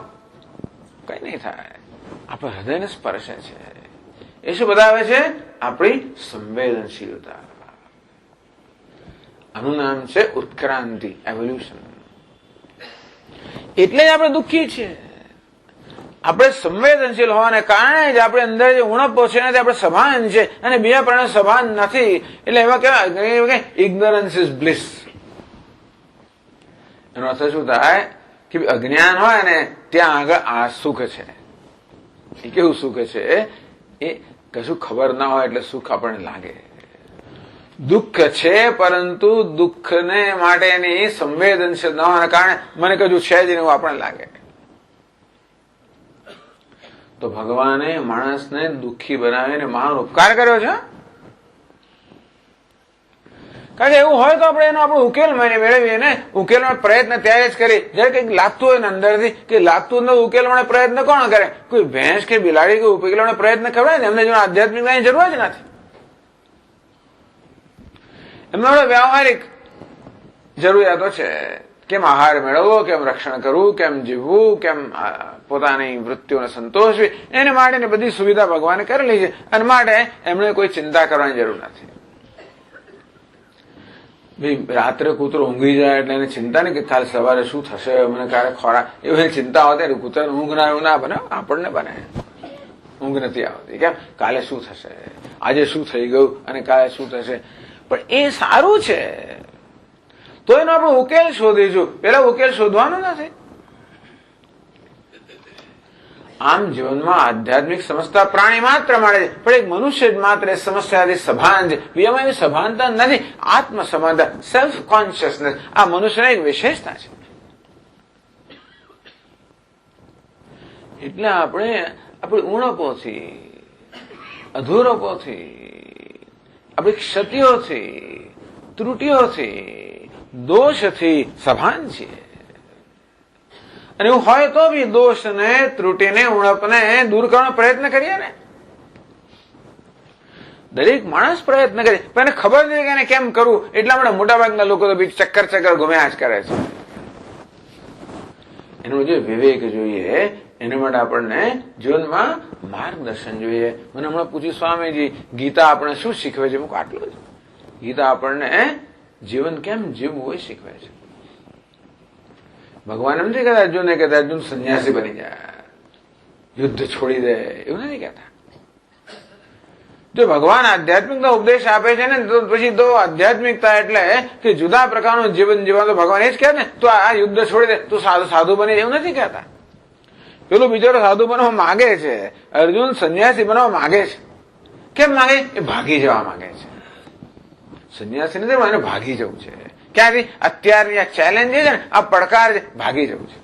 કઈ નહીં થાય. આપણા હૃદયને સ્પર્શે છે. એ શું બતાવે છે? આપણી સંવેદનશીલતા. આનું નામ છે ઉત્ક્રાંતિ, એવોલ્યુશન. એટલે જ આપણે દુઃખી છીએ. આપણે સંવેદનશીલ હોવાને કારણે જ આપણે અંદર જે ઉણપો છે એનાથી આપણે સભાન છે, અને બીજા પ્રાણીઓ સભાન નથી. એટલે એમાં કેવાય ઇગ્નોરન્સ ઇઝ બ્લિસ. એનો અર્થ શું થાય કે અજ્ઞાન હોય ને ત્યાં આગળ આ સુખ છે. એ કેવું સુખ છે? એ કશું ખબર ના હોય એટલે સુખ આપણને લાગે. દુઃખ છે પરંતુ દુઃખને માટેની સંવેદનશીલ ન હોવાને કારણે મને કશું છે જ એવું આપણને લાગે. તો ભગવાને માણસને દુઃખી બનાવીને મહાન ઉપકાર કર્યો છે. કારણ કે એવું હોય તો આપણે એનો આપણો ઉકેલ મેળવીએ ને. ઉકેલનો પ્રયત્ન ત્યારે જ કરીએ જયારે કંઈક લાગતું હોય ને અંદરથી કે લાગતું નથી. ઉકેલવાનો પ્રયત્ન કોણ કરે? કોઈ ભેંસ કે બિલાડી કે ઉકેલવાનો પ્રયત્ન કરે ને. એમને જો આધ્યાત્મિકતાની જરૂર જ નથી. એમના વ્યવહારિક જરૂરિયાતો છે. કેમ આહાર મેળવવો, કેમ રક્ષણ કરવું, કેમ જીવવું, કેમ પોતાની વૃત્તિઓને સંતોષવી, એને માટેની બધી સુવિધા ભગવાને કરેલી છે. અને માટે એમણે કોઈ ચિંતા કરવાની જરૂર નથી. ભાઈ રાત્રે કૂતરો ઊંઘી જાય એટલે એને ચિંતા નહીં કે કાલે સવારે શું થશે, મને ક્યારે ખોરાક, એવી ચિંતા હોતી. કૂતરાને ઊંઘ ના એવું ના બને, આપણને બને. ઊંઘ નથી આવતી. કેમ? કાલે શું થશે, આજે શું થઈ ગયું અને કાલે શું થશે. પણ એ સારું છે તો એનો આપણે ઉકેલ શોધીશું. પેલા ઉકેલ શોધવાનો નથી. આમ જીવનમાં આધ્યાત્મિક સમજતા પ્રાણી માત્ર મળે છે, પણ એક મનુષ્ય જ માત્ર એ સમસ્યાથી સભાન છે. બીજામાં એવી સભાનતા નથી. આત્મ સભાનતા, સેલ્ફ કોન્શિયસનેસ આ મનુષ્યની એક વિશેષતા છે. એટલે આપણે આપણી ઉણપોથી, અધૂરપોથી, આપણી ક્ષતિઓથી, ત્રુટીઓથી, દોષથી સભાન છીએ. અને એવું હોય તો બી દોષને, ત્રુટીને, ઉણપને દૂર કરવાનો પ્રયત્ન કરીએ ને. દરેક માણસ પ્રયત્ન કરે પણ એને ખબર નથી કે એને કેમ કરવું. એટલા માટે મોટાભાગના લોકો તો બી ચક્કર ગુમ્યા જ કરે છે. એનું જે વિવેક જોઈએ એના માટે આપણને જીવનમાં માર્ગદર્શન જોઈએ. મને હમણાં પૂછ્યું સ્વામીજી ગીતા આપણને શું શીખવે છે? હું આટલું જ. ગીતા આપણને જીવન કેમ જીવવું એ શીખવે છે. ભગવાન એમ નથી કહેતા અર્જુનને કહેતા અર્જુન સંન્યાસી બની જાય, યુદ્ધ છોડી દે, એવું નથી કહેતા. જો ભગવાન આધ્યાત્મિકતા ઉપદેશ આપે છે ને તો પછી તો આધ્યાત્મિકતા એટલે કે જુદા પ્રકારનું જીવન જીવવાનું ભગવાન એ જ કહે ને તું આ યુદ્ધ છોડી દે, તું સાધુ બની, એવું નથી કહેતા. પેલું બિચારો સાધુ બનવા માંગે છે, અર્જુન સંન્યાસી બનવા માંગે છે. કેમ માંગે? એ ભાગી જવા માંગે છે. સંન્યાસી નથી, એને ભાગી જવું છે. ક્યાંથી? અત્યારની આ ચેલેન્જ છે ને, આ પડકાર છે, ભાગી જવું છે.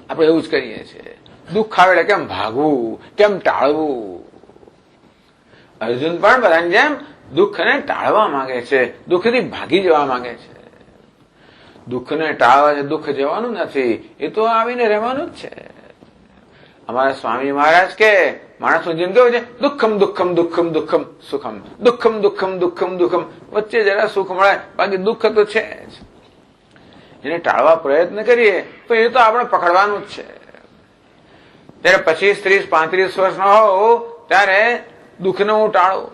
આપણે એવું જ કરીએ છીએ. દુઃખ આવે એટલે કેમ ભાગવું, કેમ ટાળવું. અર્જુન પણ બધાની જેમ દુઃખને ટાળવા માંગે છે, દુઃખથી ભાગી જવા માંગે છે. દુઃખને ટાળવા છે, દુઃખ જવાનું નથી, એ તો આવીને રહેવાનું જ છે. અમારા સ્વામી મહારાજ કે માણસનું જીવન કેવું છે? દુઃખમ દુઃખમ દુઃખમ દુઃખમ સુખમ, દુઃખમ દુઃખમ દુઃખમ દુઃખમ, વચ્ચે જરા સુખ મળે, બાકી દુઃખ તો છે જ. એને ટાળવા પ્રયત્ન કરીએ તો એ તો આપણે પકડવાનું જ છે. ત્યારે 25, 30, 35 વર્ષનો હોઉં ત્યારે દુઃખને હું ટાળું.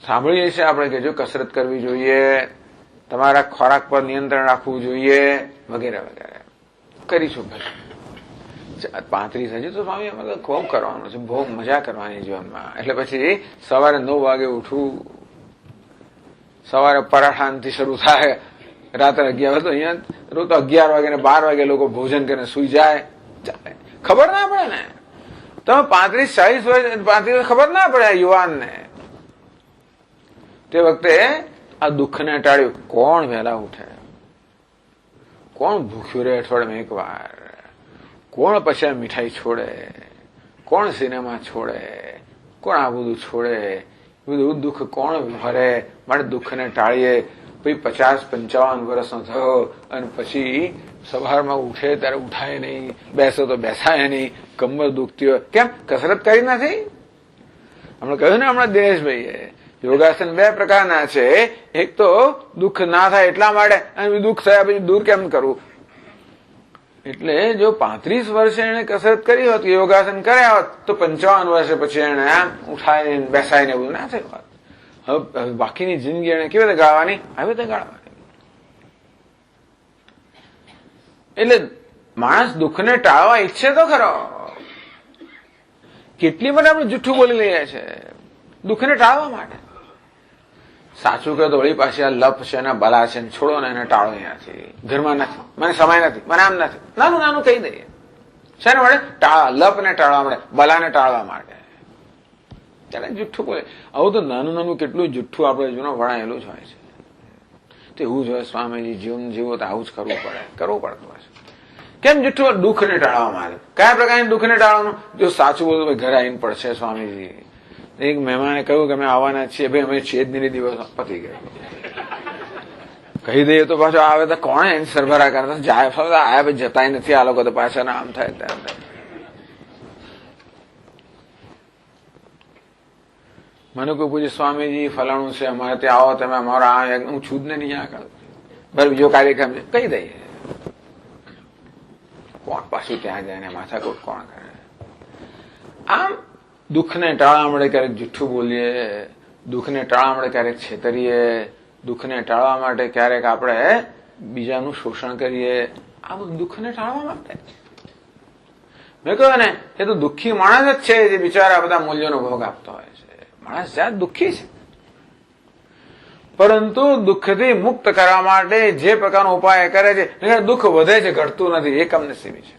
સાંભળીએ છીએ આપણે કે જો કસરત કરવી જોઈએ, તમારા ખોરાક પર નિયંત્રણ રાખવું જોઈએ, વગેરે વગેરે. કરીશું ભાઈ. 35 હજી તો સ્વામી અમે બહુ કરવાનું છે, બહુ મજા કરવાની જીવનમાં. એટલે પછી સવારે 9 વાગે ઉઠવું, સવારે પરાઠાનથી શરૂ થાય, રાત્રે 11 તો અહીંયા રોજ તો 11 વાગે ને 12 વાગે લોકો ભોજન કરીને સુઈ જાય. ચાલે, ખબર ના પડે ને. તમે 35-40 વર્ષ 35 ખબર ના પડે યુવાનને. તે વખતે આ દુઃખને ટાળ્યું. કોણ વહેલા ઉઠે, કોણ ભૂખ્યું રહે અઠવાડિયામાં એક વાર, કોણ પછી મીઠાઈ છોડે, કોણ સિનેમા છોડે, કોણ આ બધું છોડે, બધું દુઃખ કોણ ભરે. માટે દુઃખને ટાળીએ. પછી 50-55 વર્ષનો થયો અને પછી સવારમાં ઉઠે ત્યારે ઉઠાય નહીં, બેસો તો બેસાય નહીં, કમર દુખતી હોય. કેમ? કસરત કરી નથી. હમણાં કહ્યું ને હમણાં દિનેશભાઈએ, યોગાસન 2 પ્રકારના છે. એક તો દુઃખ ના થાય એટલા માટે, અને દુઃખ થયા પછી દૂર કેમ કરવું. એટલે જો 35 વર્ષે એને કસરત કરી હોત, યોગાસન કર્યા હોત, તો 55 વર્ષે પછી એને આમ ઉઠાય બેસાય ને બધું ના થયું હોત. હવે બાકીની જિંદગી એને કેવી રીતે ગાળવાની? આવી રીતે ગાળવાની. એટલે માણસ દુઃખને ટાળવા ઈચ્છે તો ખરો. કેટલી વાર આપણે જુઠ્ઠું બોલી લઈએ છે દુઃખને ટાળવા માટે. સાચું કહે તો વળી પાછી આ લપ છે ને બલા છે, છોડો ને એને ટાળો અહીંયાથી. ઘરમાં નથી, મને સમય નથી, મને આમ નથી, નાનું નાનું કહી દઈએ. શેને મળે? લપ ને ટાળવા મળે, બલાને ટાળવા માટે. ત્યારે જુઠ્ઠું બોલે. આવું તો નાનું નાનું કેટલું જુઠ્ઠું આપણે જૂનો વણાયેલું જ હોય છે. તો એવું જ હોય, સ્વામીજી જીવન જીવો તો આવું જ કરવું પડે, કરવું પડતું હોય છે. કેમ જુઠ્ઠું? દુઃખને ટાળવા માટે. કયા પ્રકારની દુઃખને ટાળવાનું? જો સાચું બોલું ભાઈ ઘરે આવીને પડશે સ્વામીજી. એક મહેમાને કહ્યું કે અમે આવવાના છીએ, ભાઈ અમે છીએ જ નહીં, દિવસ પતી ગયો. કહી દઈએ તો પાછો આવે તો કોણ એની સરભરા કરતા જાય, આયા ભાઈ જતાય નથી આ લોકો તો પાછા આમ થાય તેમ થાય. મને કોઈ પૂછે સ્વામીજી ફલાણું છે અમારે ત્યાં આવો તમે, અમારો આ હું છું જ નહીં આ કરું, બરાબર બીજો કાર્યક્રમ છે કહી દઈએ. કોણ પાછું ત્યાં જાય ને માથાકૂટ કોણ કરે? આમ દુઃખને ટાળવા માટે ક્યારેક જુઠ્ઠું બોલીએ, દુઃખને ટાળવા માટે ક્યારેક છેતરીએ, દુઃખને ટાળવા માટે ક્યારેક આપણે બીજાનું શોષણ કરીએ. આ બધું દુઃખને ટાળવા માટે. મેં કહ્યું ને એ તો દુઃખી માણસ જ છે જે બિચારા બધા મૂલ્યોનો ભોગ આપતો હોય છે. માણસ જાત દુઃખી છે, પરંતુ દુઃખથી મુક્ત કરવા માટે જે પ્રકારનો ઉપાય કરે છે દુઃખ વધે છે, ઘટતું નથી. એ કમનસીબી છે.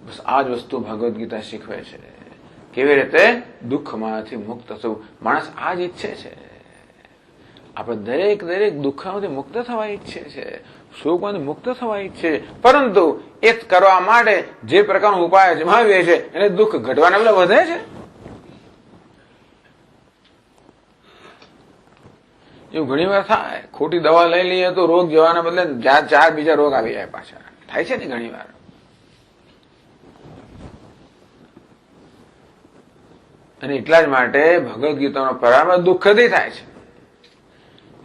બસ આ જ વસ્તુ ભગવદ્ ગીતા શીખવે છે. કેવી રીતે દુઃખમાંથી મુક્ત થવું. માણસ આ જ ઈચ્છે છે. આપણે દરેક દુઃખમાંથી મુક્ત થવા ઈચ્છે છે, સુખમાંથી મુક્ત થવા ઈચ્છે છે. પરંતુ એ કરવા માટે જે પ્રકારનો ઉપાય અજમાવીએ છે એને દુઃખ ઘટવાના બદલે વધે છે. એવું ઘણી વાર થાય. ખોટી દવા લઈ લઈએ તો રોગ જવાના બદલે 4 બીજા રોગ આવી જાય પાછા. થાય છે ને ઘણી વાર. અને એટલા જ માટે ભગવદ્ ગીતાનો પ્રારંભ દુઃખથી થાય છે.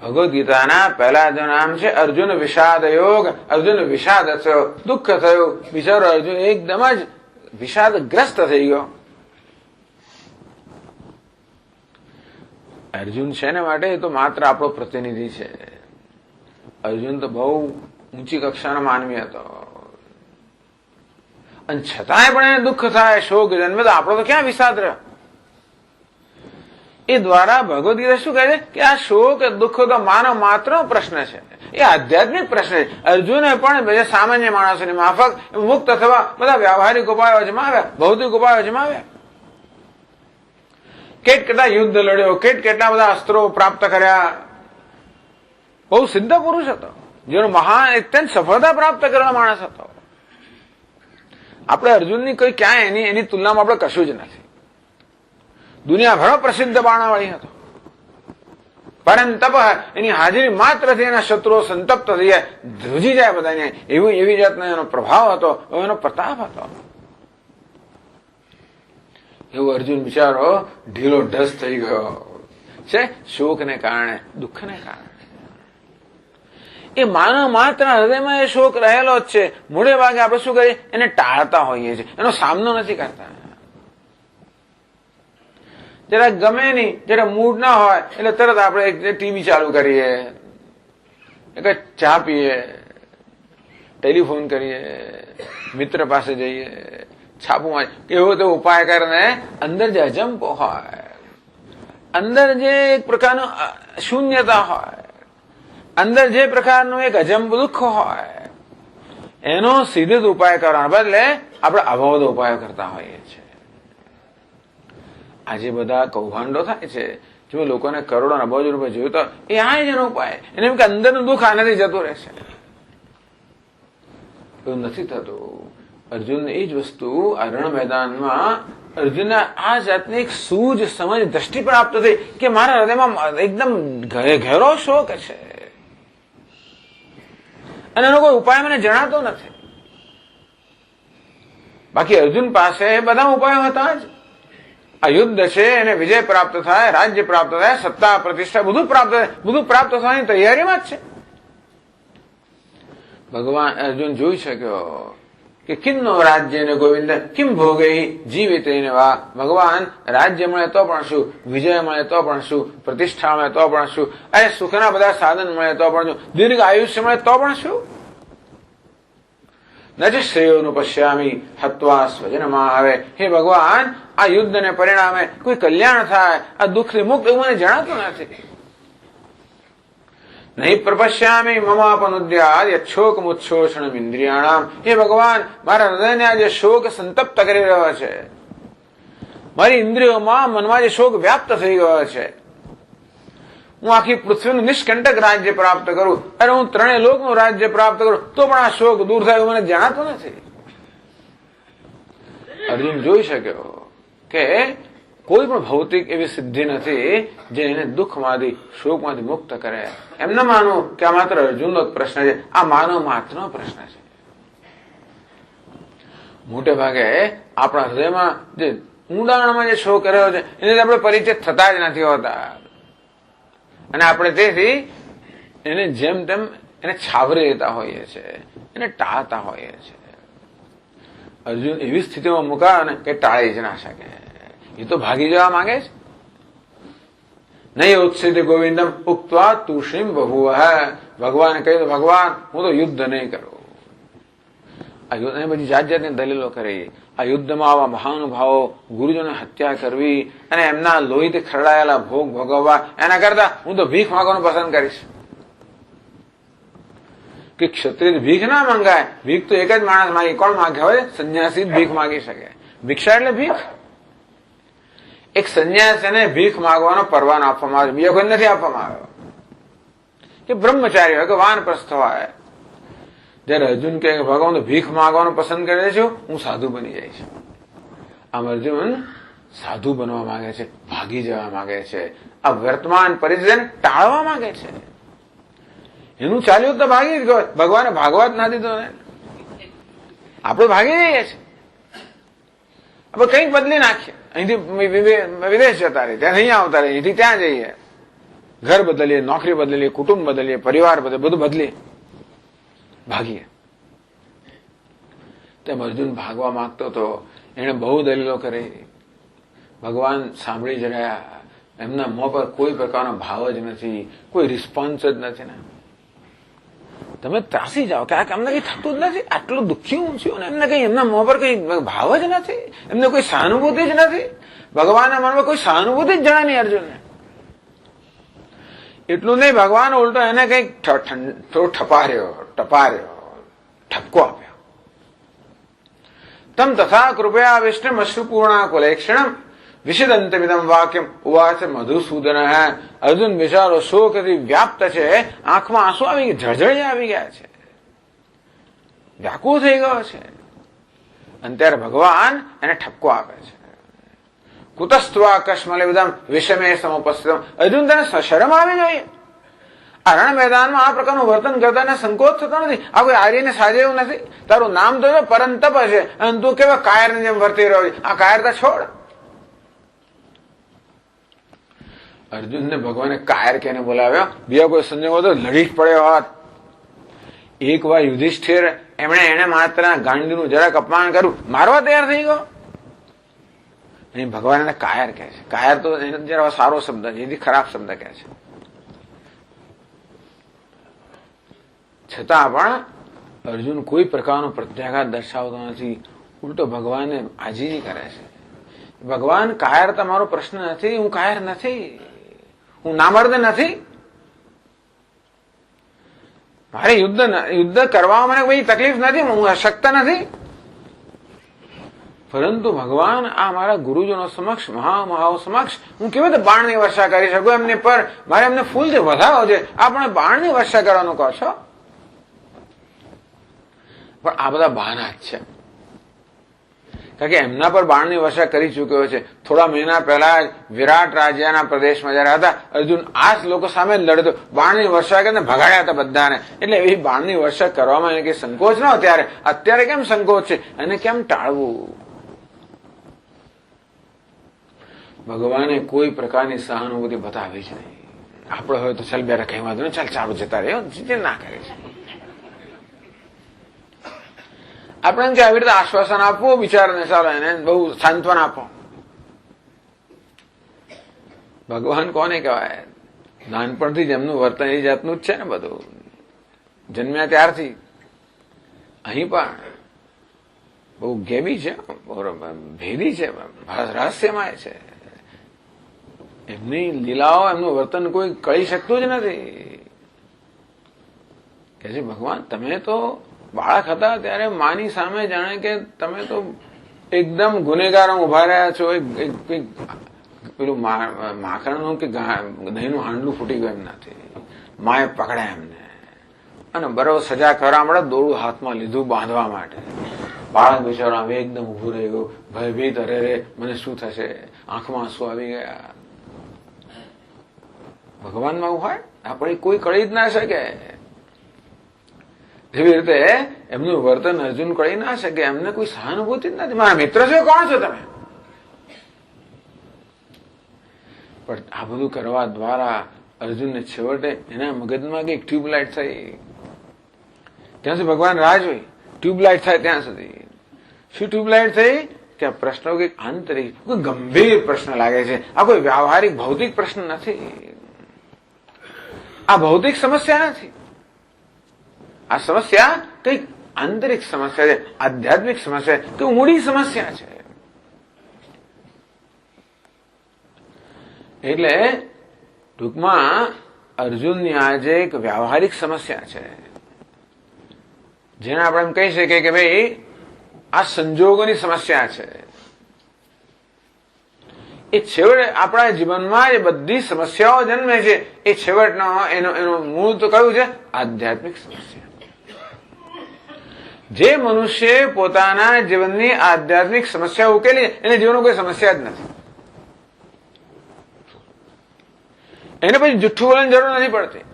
ભગવદ્ ગીતાના પહેલા જો નામ છે અર્જુન વિષાદ યોગ. અર્જુન વિષાદ થયો, દુઃખ થયું. બિચારો અર્જુન એકદમ જ વિષાદગ્રસ્ત થઈ ગયો. અર્જુન છે ને માટે એ તો માત્ર આપણો પ્રતિનિધિ છે. અર્જુન તો બહુ ઊંચી કક્ષાનો માનવી હતો, અને છતાંય પણ એને દુઃખ થાય, શોક જન્મે તો આપણો તો ક્યાં વિષાદ રહ્યો. એ દ્વારા ભગવદ્ ગીતા શું કહે છે કે આ શોક દુઃખ તો માનવ માત્ર પ્રશ્ન છે, એ આધ્યાત્મિક પ્રશ્ન છે. અર્જુને પણ બધા સામાન્ય માણસોની માફક મુક્ત થવા બધા વ્યવહારિક ઉપાયો અજમાવ્યા, ભૌતિક ઉપાયો અજમાવ્યા. કેટલા યુદ્ધ લડ્યો, કેટલા બધા અસ્ત્રો પ્રાપ્ત કર્યા. બહુ સિદ્ધ પુરુષ હતો, જેનો મહાન અત્યંત સફળતા પ્રાપ્ત કરેલો માણસ હતો. આપણે અર્જુનની કોઈ ક્યાં એની તુલનામાં આપણે કશું જ નથી. દુનિયાભરો પ્રસિદ્ધ બાણાવાળી હતો. પરંતપ એની હાજરી માત્રથી એના શત્રુઓ સંતપ્ત થઈ જાય, ધ્રુજી જાય બધાને. એવી જાતનો એનો પ્રભાવ હતો, એનો પ્રતાપ હતો. એવું અર્જુન બિચારો ઢીલો ઢસ થઈ ગયો છે શોકને કારણે, દુઃખને કારણે. એ માનવ માત્ર હૃદયમાં એ શોક રહેલો જ છે. મોડે ભાગે આપણે શું કરીએ, એને ટાળતા હોઈએ છીએ, એનો સામનો નથી કરતા. જરા ગમે નહીં, જરા મૂડ ના હોય એટલે તરત આપણે ટીવી ચાલુ કરીએ, ચા પીએ, ટેલિફોન કરીએ, મિત્ર પાસે જઈએ, છાપુમાં એવો તો ઉપાય કરીને અંદર જે અજંપો હોય, અંદર જે એક પ્રકારનું શૂન્યતા હોય, અંદર જે પ્રકારનું એક અજંપ દુઃખ હોય, એનો સીધો જ ઉપાય કરવાનો બદલે આપણે આવા બધા ઉપાયો કરતા હોઈએ છીએ. આજે બધા કૌભાંડો થાય છે, જો લોકોને કરોડો અબજો રૂપિયા જોયું તો એ આ જ એનો ઉપાય, એને એમ કે અંદરનું દુઃખ આનાથી જતું રહેશે. એવું નથી થતું. અર્જુનને એ જ વસ્તુ આ રણ મેદાનમાં અર્જુનને આ જાતની એક સૂઝ સમજ દ્રષ્ટિ પ્રાપ્ત થઈ કે મારા હૃદયમાં એકદમ ઘેરો શોક છે અને એનો કોઈ ઉપાય મને જણાતો નથી. બાકી અર્જુન પાસે બધા ઉપાયો હતા જ. આ યુદ્ધ છે એને વિજય પ્રાપ્ત થાય, રાજ્ય પ્રાપ્ત થાય, સત્તા પ્રતિષ્ઠા બધું પ્રાપ્ત થવાની તૈયારીમાં જ છે. ભગવાન અર્જુન જોઈ શક્યો કે કિમનો રાજ્ય ને ગોવિંદ કિમ ભોગે જીવિત વા. ભગવાન રાજ્ય મળે તો પણ શું, વિજય મળે તો પણ શું, પ્રતિષ્ઠા મળે તો પણ શું, અરે સુખના બધા સાધન મળે તો પણ શું, દીર્ઘ આયુષ્ય મળે તો પણ શું. નજ શ્રેયોનું પશ્યામી હત્વા સ્વજનમાં આવે. હે ભગવાન, આ યુદ્ધને પરિણામે કોઈ કલ્યાણ થાય, આ દુઃખથી મુક્ત એવું મને જણાતું નથી. નહીં પ્રપશ્યામી મમાપનુદ્યાદ યચ્છોક મુચ્છોષણમ ઇન્દ્રિયાણામ. હે ભગવાન, મારા હૃદયને આજે શોક સંતપ્ત કરી રહ્યો છે, મારી ઇન્દ્રિયોમાં મનમાં જે શોક વ્યાપ્ત થઈ ગયો છે. હું આખી પૃથ્વીનું નિષ્કંટક રાજ્ય પ્રાપ્ત કરું, અરે હું ત્રણેય લોકનું રાજ્ય પ્રાપ્ત કરું તો પણ આ શોક દૂર થાય એવું મને જણાતું નથી. અર્જુન જોઈ શક્યો કે કોઈ પણ ભૌતિક એવી સિદ્ધિ નથી જે એને દુઃખમાંથી શોકમાંથી મુક્ત કરે. એમ ન માનવું કે આ માત્ર અર્જુનનો જ પ્રશ્ન છે, આ માનવ માત્રનો પ્રશ્ન છે. મોટે ભાગે આપણા હૃદયમાં જે ઊંડાણમાં જે શોક રહ્યો છે એનાથી આપણે પરિચિત થતા જ નથી હોતા અને આપણે તેથી એને જેમ તેમ એને છાવરી લેતા હોઈએ છીએ, એને ટાળતા હોઈએ છીએ. અર્જુન એવી સ્થિતિમાં મુકાયો ને કે ટાળી જ ના શકે. એ તો ભાગી જવા માંગે છે. નહીં ઉત્સિત ગોવિંદમ ઉક્ત્વા તુષીમ બભુવ. ભગવાને કહ્યું, ભગવાન હું તો યુદ્ધ નહીં કરું. આ યુદ્ધ બધી જાત જાતની દલીલો કરી. આ યુદ્ધમાં આવા મહાનુભાવો ગુરુજોને હત્યા કરવી અને એમના લોહીથી ખરડાયેલા ભોગ ભોગવવા, એના કરતા હું તો ભીખ માંગવાનું પસંદ કરીશ. કે ક્ષત્રિય ભીખ ના માંગાય, ભીખ તો એક જ માણસ માંગી. કોણ માંગે હોય? સંન્યાસી જ ભીખ માંગી શકે. ભિક્ષા એટલે ભીખ. એક સંન્યાસીને ભીખ માંગવાનો પરવાનો આપવામાં આવ્યો, બીજો કોઈ નથી આપવામાં આવ્યો. કે બ્રહ્મચારી હોય કે વાનપ્રસ્થ હોય. જયારે અર્જુન કહે ભગવાન ભીખ માંગવાનું પસંદ કરે છે, હું સાધુ બની જઈશ. આમ અર્જુન સાધુ બનવા માંગે છે, ભાગી જવા માંગે છે, આ વર્તમાન પરિસ્થિતિને ટાળવા માંગે છે. એનું ચાલ્યું તો ભાગી જ ગયો, ભગવાને ભાગવા જ ના દીધો ને. આપણે ભાગી જઈએ છીએ, આપણે કંઈક બદલી નાખીએ. અહીંથી વિદેશ જતા રહીએ, ત્યાં અહીંયા આવતા રહીએ, અહીંથી ત્યાં જઈએ, ઘર બદલીએ, નોકરી બદલીએ, કુટુંબ બદલીએ, પરિવાર બદલીએ, બધું બદલીએ, ભાગીએ. તેમ અર્જુન ભાગવા માંગતો હતો. એને બહુ દલીલો કરી. ભગવાન સાંભળી જ રહ્યા. એમના મોં પર કોઈ પ્રકારનો ભાવ જ નથી, કોઈ રિસ્પોન્સ જ નથી ને. તમે ત્રાસી જાઓ કે અમને કઈ થતું જ નથી, આટલું દુઃખી હું છું ને એમને કઈ એમના મોં પર કઈ ભાવ જ નથી, એમને કોઈ સહાનુભૂતિ જ નથી. ભગવાનના મનમાં કોઈ સહાનુભૂતિ જ જણાય નહીં અર્જુનને. એટલું નહીં, ભગવાન ઉલટો એને કઈક થોડો ટપાર્યો, ઠપકો આપ્યો. તમ તથા કૃપયા વિષ્ણુ અશ્રુપૂર્ણા કુલેક્ષણમ વિષદંતમિદમ વાક્યમ ઉવાચ મધુસૂદન. અર્જુન બિચારો શોકથી વ્યાપ્ત છે, આંખમાં આંસુ આવી ગયા, જળજળિયા આવી ગયા છે, વ્યાકુળ થઈ ગયો છે. અને ત્યારે ભગવાન એને ઠપકો આપે છે. કુતસ્ત્વા કશ્મલે વિદમ વિષમે સમુપસ્થિતમ. અર્જુન તને શરમ આવી જોઈએ? આ રણ મેદાનમાં આ પ્રકારનું વર્તન કરતા સંકોચ થતો નથી? આ કોઈ આર્યને સાજે એવું નથી? તારું નામ તો પરંતપ છે અને તું કેવા કાયરની જેમ વર્તી રહ્યો છે. આ કાયરતા છોડ. અર્જુનને ભગવાને કાયર કેને બોલાવ્યો? બીજા કોઈ સંજોગો તો લડી જ પડ્યો હોત. એક વાર યુધિષ્ઠિર એને માત્ર ગાંડીનું જરાક અપમાન કર્યું, મારવા તૈયાર થઈ ગયો. અહીં ભગવાન એને કાયર કહે છે. કાયર તો જરા સારો શબ્દ છે, એથી ખરાબ શબ્દ કહે છે. છતાં પણ અર્જુન કોઈ પ્રકારનો પ્રત્યાઘાત દર્શાવતો નથી, ઉલટો ભગવાનને આજીજી કરે છે. ભગવાન કાયર તમારો પ્રશ્ન નથી, હું કાયર નથી, હું નામર્દ નથી. મારે યુદ્ધ કરવામાં મને કોઈ તકલીફ નથી, હું અશક્ત નથી. પરંતુ ભગવાન આ મારા ગુરુજનો સમક્ષ, મહામહાઓ સમક્ષ હું કેવી રીતે બાણની વર્ષા કરી શકું એમની પર? મારે એમને ફૂલથી વધાવો છે, આપણે બાણની વર્ષા કરવાનું કહો છો? પણ આ બધા બહાના જ છે, કારણ કે એમના પર બાણની વર્ષા કરી ચૂક્યો છે. થોડા મહિના પહેલા વિરાટ રાજ્યના પ્રદેશમાં જયારે હતા, અર્જુન આ લોકો સામે લડતો, બાણની વર્ષા કરીને ભગાડ્યા હતા બધાને. એટલે એવી બાણની વર્ષા કરવામાં એને કઈ સંકોચ ન ત્યારે, અત્યારે કેમ સંકોચ છે, એને કેમ ટાળવું? ભગવાને કોઈ પ્રકારની સહાનુભૂતિ બતાવી જ નહીં. આપણે હોય તો ચાલ બે રખાઈ વાંધો ને, ચાલ ચાલુ જતા રહ્યો, જે ના કરે છે. આપણે આવી રીતે આશ્વાસન આપવું બિચારાને, ચાલો એને બહુ સાંત્વન આપો. ભગવાન કોને કહેવાય? નાનપણથી જ એમનું વર્તન એ જાતનું જ છે ને બધું, જન્મ્યા ત્યારથી. અહીં પણ બહુ ગેબી છે, ભેદી છે, રહસ્યમય છે. એમની લીલાઓ, એમનું વર્તન કોઈ કળી શકતું જ નથી. કે છે ભગવાન તમે તો બાળક હતા ત્યારે માની સામે જાણે કે તમે તો એકદમ ગુનેગારો ઉભા રહ્યા છો. પેલું માખણનું કે દહીંનું હાંડલું ફૂટી ગયું એમનાથી, માએ પકડ્યા એમને અને બરોબર સજા કરવા માટે દોરડું હાથમાં લીધું બાંધવા માટે. બાળક બિચારો હવે એકદમ ઉભું રહી ગયું, ભયભીત, અરે રે મને શું થશે, આંખમાં આંસુ આવી ગયા. ભગવાનમાં એવું હોય? આપણે કોઈ કળી જ ના શકે. એવી રીતે એમનું વર્તન અર્જુન કરી ના શકે, એમને કોઈ સહાનુભૂતિ જ નથી. મારા મિત્ર છો, કોણ છો તમે? પણ આ બધું કરવા દ્વારા અર્જુનને છેવટે એના મગજમાં કઈક ટ્યુબલાઇટ થઈ. ત્યાં સુધી ભગવાન રાહ જોઈ, ટ્યુબલાઇટ થાય ત્યાં સુધી. શું ટ્યુબલાઇટ થઈ? કે આ પ્રશ્નો કઈક આંતરિક, કોઈ ગંભીર પ્રશ્ન લાગે છે. આ કોઈ વ્યવહારિક ભૌતિક પ્રશ્ન નથી, આ ભૌતિક સમસ્યા નથી. આ સમસ્યા કઈક આંતરિક સમસ્યા છે, આધ્યાત્મિક સમસ્યા છે, કે ઊંડી સમસ્યા છે. એટલે ટૂંકમાં અર્જુનની આજે એક વ્યવહારિક સમસ્યા છે, જેને આપણે એમ કહી શકીએ કે ભાઈ આ સંજોગોની સમસ્યા છે. એ છેવટે આપણા જીવનમાં જે બધી સમસ્યાઓ જન્મે છે, એ છેવટનો એનું મૂળ તો કયું છે? આધ્યાત્મિક સમસ્યા. જે મનુષ્ય પોતાના જીવનની આધ્યાત્મિક સમસ્યા ઉકેલી, એને જીવનમાં કોઈ સમસ્યા જ નથી. એને પછી જુઠ્ઠું બોલવાની જરૂર નથી પડતી,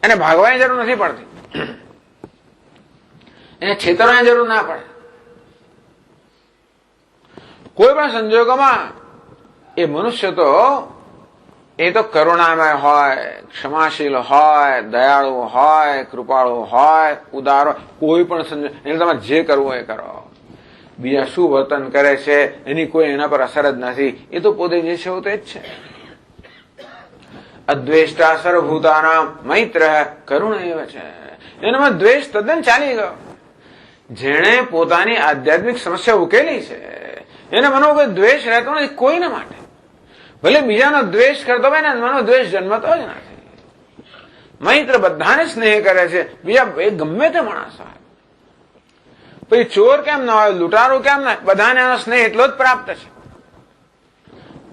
એને ભાગવાની જરૂર નથી પડતી, એને છેતરવાની જરૂર ના પડે. કોઈ પણ સંજોગોમાં એ મનુષ્ય તો કરુણામય હોય, ક્ષમાશીલ હોય, દયાળુ હોય, કૃપાળુ હોય, ઉદાર, કોઈ પણ સંજોગ એને તમારે જે કરવું એ કરો. બીજા શું વર્તન કરે છે એની કોઈ એના પર અસર જ નથી. એ તો પોતે જે છે તે જ છે. અદ્વેષ્ટા સર્વભૂતાનામ મૈત્ર કરુણ એવ છે. એનામાં દ્વેષ તદ્દન ચાલી ગયો. જેણે પોતાની આધ્યાત્મિક સમસ્યા ઉકેલી છે એને મનો કોઈ દ્વેષ રહેતો નથી કોઈના માટે. ભલે બીજાનો દ્વેષ કરતો હોય ને, મનો દ્વેષ જન્મતો જ નથી. મૈત્ર બધાને સ્નેહ કરે છે, બીજા એ ગમે તે માણસ હોય. પછી ચોર કેમ ના હોય, લૂંટારો કેમ ના, બધાને એનો સ્નેહ એટલો જ પ્રાપ્ત છે.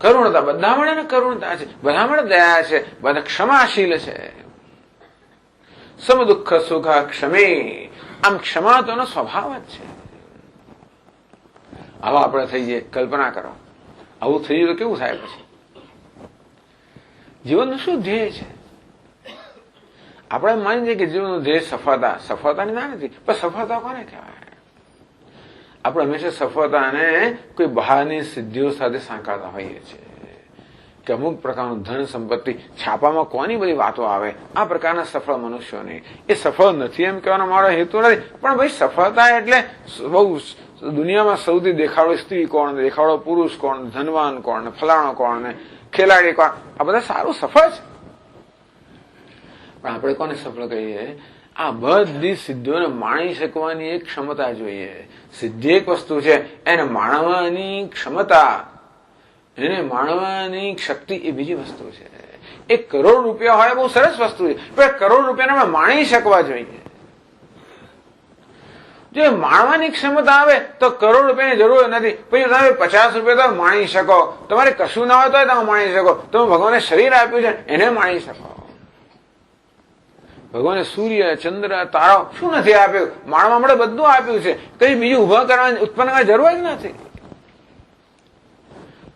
કરુણતા બધા મળે ને, કરુણતા છે, બધા મળે દયા છે, બધા ક્ષમાશીલ છે. સમ દુઃખ સુખ ક્ષમે, આમ ક્ષમા તો એનો સ્વભાવ જ છે. આવા આપણે થઈ જઈએ, કલ્પના કરો આવું થઈ જાય તો કેવું થાય? પછી જીવનનું શું ધ્યેય છે? આપણે માની છીએ કે જીવનનું ધ્યેય સફળતા. સફળતાની ના નથી, પણ સફળતા કોને કહેવાય? આપણે હંમેશા સફળતાને કોઈ બહારની સિદ્ધિઓ સાથે સાંકળતા હોઈએ છીએ કે અમુક પ્રકારનું ધન સંપત્તિ, છાપામાં કોની બધી વાતો આવે, આ પ્રકારના સફળ મનુષ્યોની. એ સફળ નથી એમ કહેવાનો મારો હેતુ નથી, પણ ભાઈ સફળતા એટલે બહુ તો દુનિયામાં સૌથી દેખાડો સ્ત્રી કોણ, દેખાડો પુરુષ કોણ, ધનવાન કોણ, ફલાણો કોણ ને ખેલાડી કોણ, આ બધા સારું સફળ છે. પણ આપણે કોને સફળ કહીએ? આ બધી સિદ્ધિઓને માણી શકવાની એક ક્ષમતા જોઈએ. સિદ્ધિ એક વસ્તુ છે, એને માણવાની ક્ષમતા, એને માણવાની શક્તિ એ બીજી વસ્તુ છે. 1 કરોડ રૂપિયા હોય બહુ સરસ વસ્તુ છે, પણ 1 કરોડ રૂપિયાને આપણે માણી શકવા જોઈએ. જો માણવાની ક્ષમતા આવે તો કરોડ રૂપિયાની જરૂર નથી. પછી તમે 50 રૂપિયા તો માણી શકો, તમારે કશું ના હોય તો તમે માણી શકો. તમે ભગવાને શરીર આપ્યું છે એને માણી શકો. ભગવાને સૂર્ય, ચંદ્ર, તારા શું નથી આપ્યું? માણવા માટે બધું આપ્યું છે. કઈ બીજું ઉભા કરવાની, ઉત્પન્ન કરવાની જરૂર જ નથી.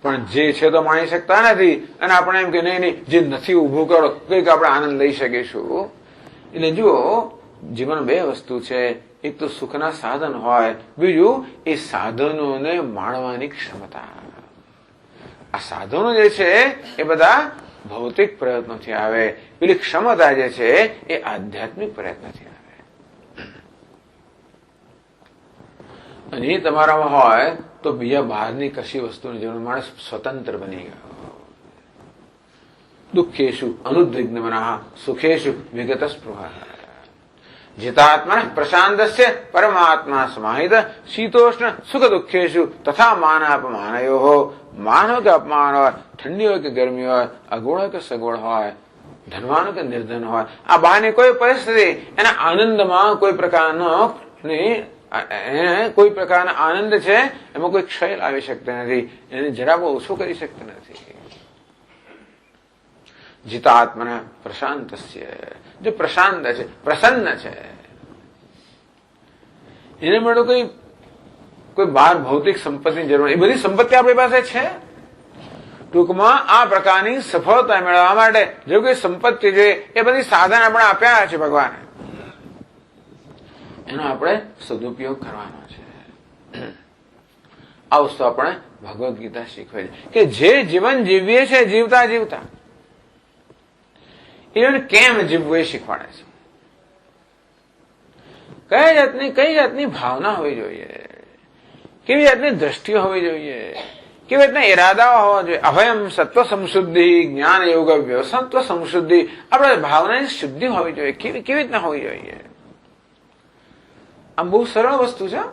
પણ જે છે તો માણી શકતા નથી, અને આપણે એમ કે નહીં જે નથી ઉભું કરો કંઈક આપણે આનંદ લઈ શકીશું. એટલે જુઓ, જીવન 2 વસ્તુ છે. એક તો સુખના સાધન હોય, બીજું એ સાધનોને માણવાની ક્ષમતા. આ સાધનો જે છે એ બધા ભૌતિક પ્રયત્નોથી આવે, પેલી ક્ષમતા જે છે એ આધ્યાત્મિક પ્રયત્નથી આવે. અને એ તમારામાં હોય તો બીજા બહારની કશી વસ્તુની જરૂર, માણસ સ્વતંત્ર બની ગયો. દુઃખેશુ અનુદ્વિગ્નમનઃ સુખેશુ વિગત સ્પૃહઃ જીતાત્મનઃ પ્રશાંતસ્ય પરમાત્મા સમાહિત શીતોષ્ણ સુખ દુઃખેશુ તથા માનાપમાનયોઃ. માન હોય કે અપમાન હોય, ઠંડી હોય કે ગરમી હોય, અગોળ હોય કે સગવડ હોય, ધનવાન હોય કે નિર્ધન હોય, આ બહારની કોઈ પરિસ્થિતિ એના આનંદમાં કોઈ પ્રકારના આનંદ છે એમાં કોઈ ક્ષય લાવી શકતા નથી, એને જરા બહુ ઓછું કરી શકતા નથી. જીતાત્મન પ્રશાંતસ્ય, જે પ્રશાંત છે, પ્રસન્ન છે, એને માટે કોઈ બહાર ભૌતિક સંપત્તિની જરૂર, એ બધી સંપત્તિ આપણી પાસે છે. ટૂંકમાં આ પ્રકારની સફળતા મેળવવા માટે જો કોઈ સંપત્તિ છે એ બધી સાધન આપણે આપ્યા છે ભગવાને, એનો આપણે સદુપયોગ કરવાનો છે. આ વસ્તુ આપણે ભગવદ્ ગીતા શીખવે છે કે જે જીવન જીવીએ છે જીવતા જીવતા એને કેમ જીવવું એ શીખવાડે છે. કઈ જાતની ભાવના હોવી જોઈએ, કેવી જાતની દ્રષ્ટિ હોવી જોઈએ, કેવી રીતના ઈરાદાઓ હોવા જોઈએ. અભયમ સત્વ સંશુદ્ધિ, જ્ઞાન યોગ વ્યસત્વ સંશુદ્ધિ, આપણે ભાવનાની શુદ્ધિ હોવી જોઈએ. કેવી રીતના હોવી જોઈએ? આમ બહુ સરળ વસ્તુ છે.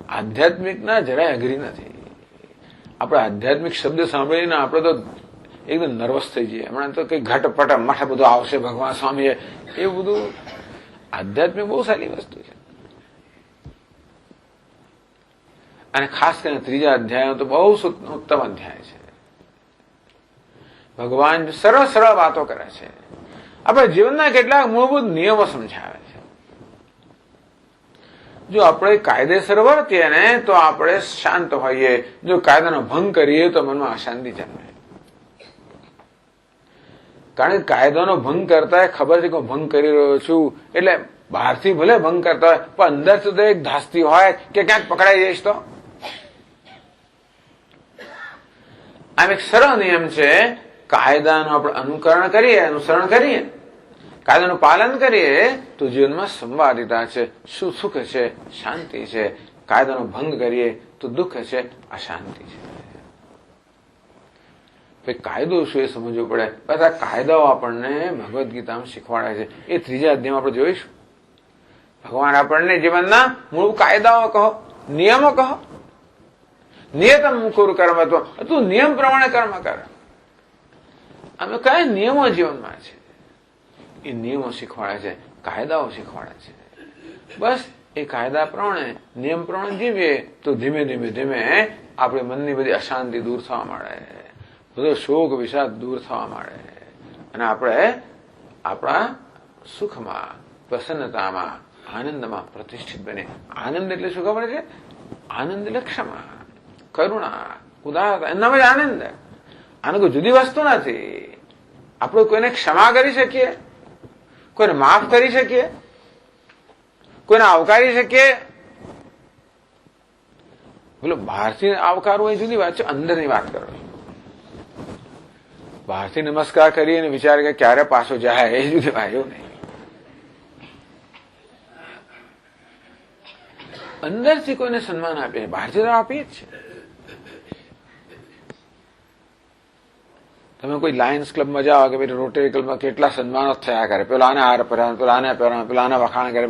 આધ્યાત્મિકના જરાય અઘરી નથી. આપણે આધ્યાત્મિક શબ્દ સાંભળીને આપણે તો એકદમ નર્વસ થઈ જઈએ. હમણાં તો કઈ ઘટપટ મઠ બધું આવશે ભગવાન સ્વામી, એવું બધું. આધ્યાત્મિક બહુ સારી વસ્તુ છે. અને ખાસ કરીને 3જા અધ્યાય તો બહુ ઉત્તમ અધ્યાય છે. ભગવાન સરળ સરળ વાતો કરે છે, આપણે જીવનના કેટલાક મૂળભૂત નિયમો સમજાવે છે. જો આપણે કાયદેસર વર્તીએ ને તો આપણે શાંત હોઈએ, જો કાયદાનો ભંગ કરીએ તો મનમાં અશાંતિ જન્મે. કારણ કે કાયદાનો ભંગ કરતા ખબર છે કે હું ભંગ કરી રહ્યો છું, એટલે બહારથી ભલે ભંગ કરતા હોય પણ અંદરથી તો એક ધાસ્તી હોય કે ક્યાંક પકડાઈ જઈશ તો. આમ એક સરળ નિયમ છે, કાયદાનું આપણે અનુસરણ કરીએ, કાયદાનું પાલન કરીએ તો જીવનમાં સંવાદિતા છે, સુખ છે, શાંતિ છે. કાયદાનો ભંગ કરીએ તો દુઃખ છે, અશાંતિ છે. કાયદો શું એ સમજવું પડે. બધા કાયદાઓ આપણને ભગવદ્ ગીતામાં શીખવાડે છે. એ 3જા અધ્યાયમાં આપણે જોઈશું. ભગવાન આપણને જીવનના મૂળ કાયદાઓ કહો, નિયમો કહો. નિયતમ મુકુર કર્મ, તું નિયમ પ્રમાણે કર્મ કર. અમે કયા નિયમો જીવનમાં છે એ નિયમો શીખવાડે છે, કાયદાઓ શીખવાડે છે. બસ એ કાયદા પ્રમાણે, નિયમ પ્રમાણે જીવીએ તો ધીમે ધીમે ધીમે આપણી મનની બધી અશાંતિ દૂર થવા માંડે, બધો શોક વિષાદ દૂર થવા માંડે, અને આપણે આપણા સુખમાં, પ્રસન્નતામાં, આનંદમાં પ્રતિષ્ઠિત બને. આનંદ એટલે શું ખબર છે? આનંદ એટલે ક્ષમા, કરુણા, ઉદારતા, એનામાં જ આનંદ. આને કોઈ જુદી વસ્તુ નથી. આપણે કોઈને ક્ષમા કરી શકીએ, કોઈને માફ કરી શકીએ, કોઈને આવકારી શકીએ. બોલો, બહારથી આવકારવું એ જુદી વાત છે, અંદરની વાત કરો. બહારથી નમસ્કાર કરી અને વિચાર કે ક્યારે પાછો જાય એ જુદી વાત, એવું નહીં. અંદરથી કોઈને સન્માન આપીએ, બહારથી તો આપીએ જ છે. તમે કોઈ લાયન્સ ક્લબમાં જાઓ કે પછી રોટરી ક્લબમાં કેટલા સન્માનો થયા કરે, પેલા આને હાર પહેરાવે, પેલા આને પહેરાવે, પેલા આને વખાણ કરે,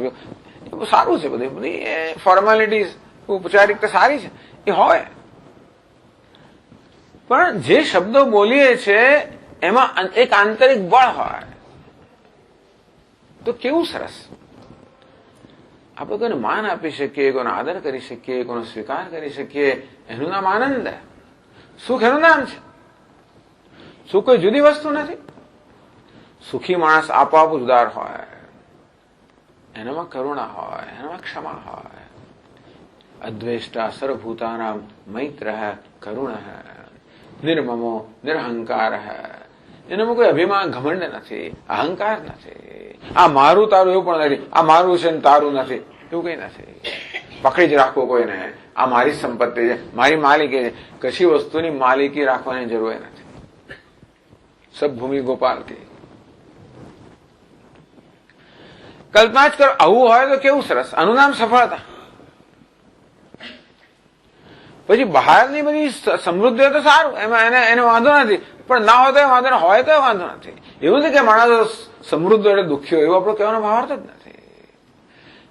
એ બહુ સારું છે. બધી એ ફોર્માલિટીઝ, ઔપચારિકતા સારી છે, એ હોય. પણ જે શબ્દો બોલીએ છે એમાં એક આંતરિક બળ હોય તો કેવું સરસ. આપણે કોઈને માન આપી શકીએ, કોઈનો આદર કરી શકીએ, કોઈનો સ્વીકાર કરી શકીએ, એનું નામ આનંદ. સુખ એનું નામ છે. સુખ કોઈ જુદી વસ્તુ નથી. સુખી માણસ આપોઆપ ઉદાર હોય, એનામાં કરુણા હોય, એનામાં ક્ષમા હોય. અદ્વેષ્ટા સર્વભૂતાનામ મૈત્ર કરુણ નિર્મમો નિરહંકાર. એનામાં કોઈ અભિમાન ઘમંડ નથી, અહંકાર નથી. આ મારું તારું એવું પણ નથી, આ મારું છે ને તારું નથી, એવું કઈ નથી. પકડી જ રાખવું કોઈને, આ મારી સંપત્તિ છે, મારી માલિકી છે. કશી વસ્તુની માલિકી રાખવાની જરૂર નથી. સબ ભૂમિ ગોપાલ કી. કલ્પના જ કરો, આવું હોય તો કેવું સરસ. આનું નામ સફળતા. પછી બહારની બધી સમૃદ્ધિ હોય તો સારું, એમાં એને વાંધો નથી. પણ ના હોય તો વાંધો નહીં, હોય તો વાંધો નથી. એવું નથી કે માણસ સમૃદ્ધ એટલે દુઃખી હોય, એવો આપણો કહેવાનો ભાવાર્થ જ નથી.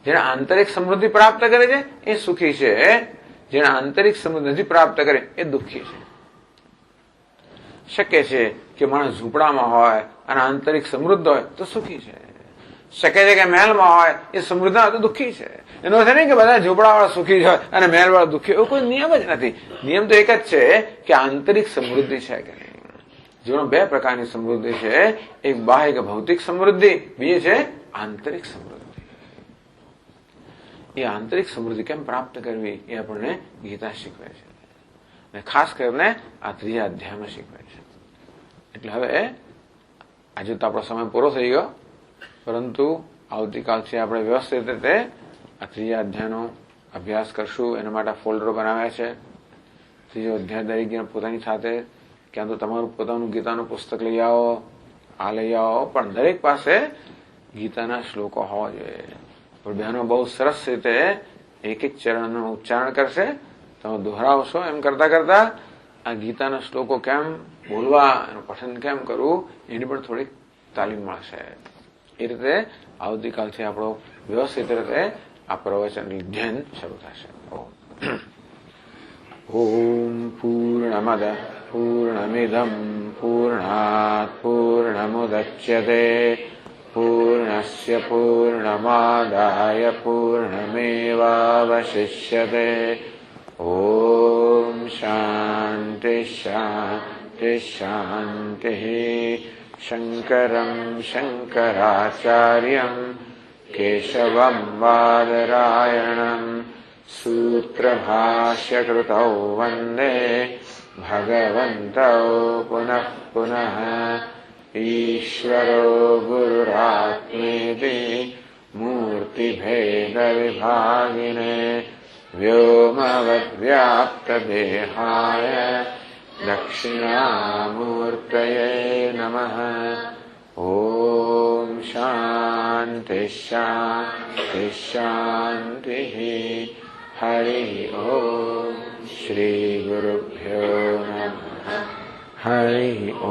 જેને આંતરિક સમૃદ્ધિ પ્રાપ્ત કરે છે એ સુખી છે, જેને આંતરિક સમૃદ્ધિ નથી પ્રાપ્ત કરે એ દુઃખી છે. શક્ય છે કે માણસ ઝૂંપડામાં હોય અને આંતરિક સમૃદ્ધ હોય તો સુખી છે. શક્ય છે કે મહેલમાં હોય એ સમૃદ્ધ હોય તો દુઃખી છે. એનો અર્થ નહીં કે બધા ઝૂંપડાવાળા સુખી હોય અને મહેલવાળા દુઃખી, એવો કોઈ નિયમ જ નથી. નિયમ તો એક જ છે કે આંતરિક સમૃદ્ધિ છે કે નહીં. જેનો બે પ્રકારની સમૃદ્ધિ છે, એક બાહ્ય ભૌતિક સમૃદ્ધિ, બીજી છે આંતરિક સમૃદ્ધિ. એ આંતરિક સમૃદ્ધિ કેમ પ્રાપ્ત કરવી એ આપણને ગીતા શીખવે છે, અને ખાસ કરીને આ 3જા અધ્યાયમાં શીખવે છે. એટલે હવે આજે તો આપણો સમય પૂરો થઈ ગયો, પરંતુ આવતીકાલથી આપણે વ્યવસ્થિત રીતે આ 3જા અધ્યાયનો અભ્યાસ કરશું. એના માટે ફોલ્ડરો બનાવ્યા છે. 3જો અધ્યાય દરેક પોતાની સાથે ક્યાં તો તમારું પોતાનું ગીતાનું પુસ્તક લઈ આવો, આ લઈ આવો, પણ દરેક પાસે ગીતાના શ્લોકો હોવા જોઈએ. પણ બહેનો બહુ સરસ રીતે એક એક ચરણનું ઉચ્ચારણ કરશે. તમે દોહરાવશો. એમ કરતા કરતા આ ગીતાના શ્લોકો કેમ બોલવા, એનું પઠન કેમ કરવું, એની પણ થોડીક તાલીમ મળશે. એ રીતે આવતીકાલથી આપણો વ્યવસ્થિત રીતે આ પ્રવચન અધ્યયન શરૂ થશે. ઓમ પૂર્ણમદ પૂર્ણમિદમ પૂર્ણાત પૂર્ણમુદચ્યતે પૂર્ણસ્ય પૂર્ણમાદાય પૂર્ણમેવાવશિષ્યતે. ઓમ શાંતિ શાંતિ શાંતિ. શંકરં શંકરાચાર્યં કેશવં બાદરાયણં સૂત્રભાષ્યકૃતૌ વંદે ભગવन्तૌ પુનઃ પુનઃ. ઈશ્વરો ગુરુરાત્મેતિ મૂર્તિભેદવિભાગિને વ્યોમવદ્વ્યાપ્તદેહાય દક્ષિણામૂર્તયે નમઃ. ઓમ શાંતિ શાંતિ શાંતિ. હરિ ઓમ. શ્રી ગુરુભ્યો નમઃ. હરિ ઓમ.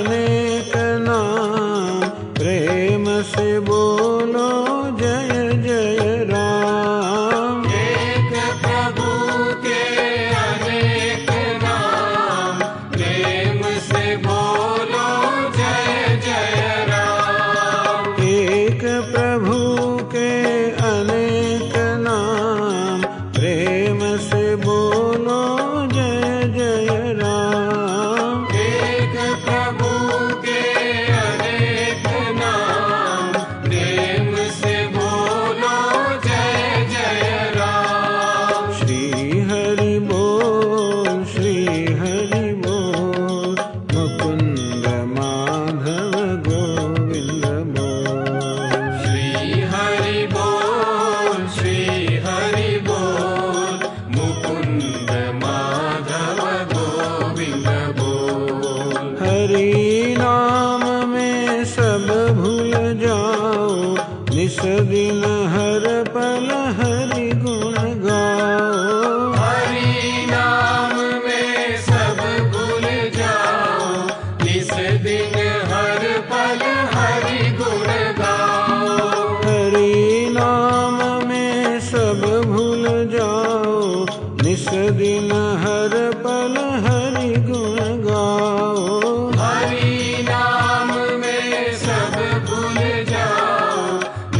अनेक नाम, प्रेम से बोलो जय जय राम।
एक प्रभु के अनेक नाम, प्रेम से बोलो जय जय राम।
एक प्रभु के अनेक नाम, प्रेम से बोलो जय जय राम।
एक प्रभु के अनेक नाम, प्रेम से बोलो जय जय राम।
श्री हरि बोल, श्री हरि बोल, मुकुंद माधव गोविंद बोल।
श्री हरि बोल, श्री हरि बोल, मुकुंद माधव गोविंद बोल।
हरि नाम में सब भूल जाओ, निस दिन हर पल हरि गुण गाओ।
हरि नाम में सब भूल जाओ, इस दिन हर पल हरि गुण गाओ।
हरि नाम में सब भूल जाओ, निस दिन हर पल हरि गुण गाओ।
हरि नाम में सब भूल जाओ,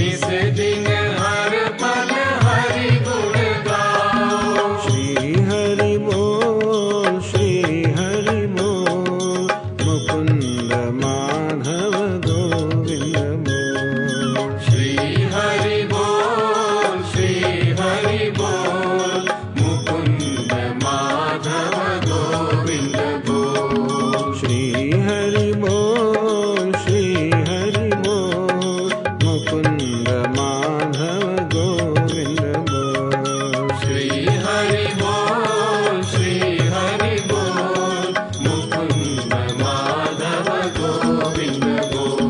इस दिन हर पल हरि गुण गाओ।
श्री हरि बोल, श्री हरि बोल, मुकुंद माधव गोविंद बोल।
श्री हरि बोल, श्री हरि बोल, मुकुंद माधव गोविंद बोल।
श्री हरि बोल, श्री हरि बोल, मुकुंद माधव गोविंद बोल।
श्री हरि बोल, श्री हरि बोल, मुकुंद माधव गोविंद बोल।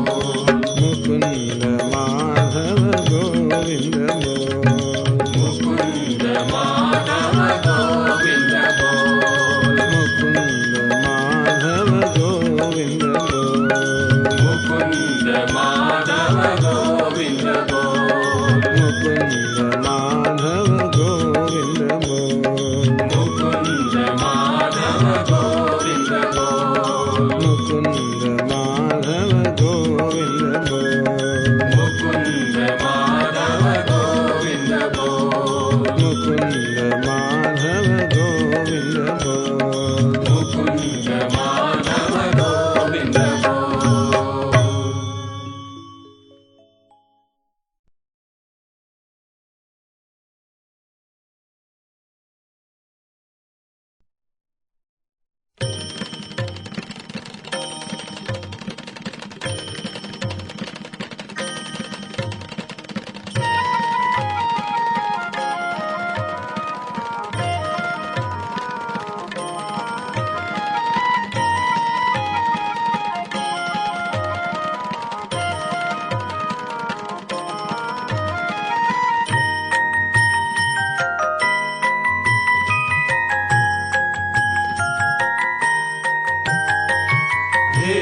मुकुंद माधव गोविंद बोल।
मुकुंद माधव गोविंद बोल।
मुकुंद माधव गोविंद बोल।
मुकुंद माधव गोविंद बोल।
मुकुंद माधव गोविंद बोल।
मुकुंद माधव गोविंद बोल।
मुकुंद माधव गोविंद बोल।
मुकुंद माधव गोविंद बोल।
मुकुंद माधव गोविंद बोल।
मुकुंद माधव गोविंद बोल। हे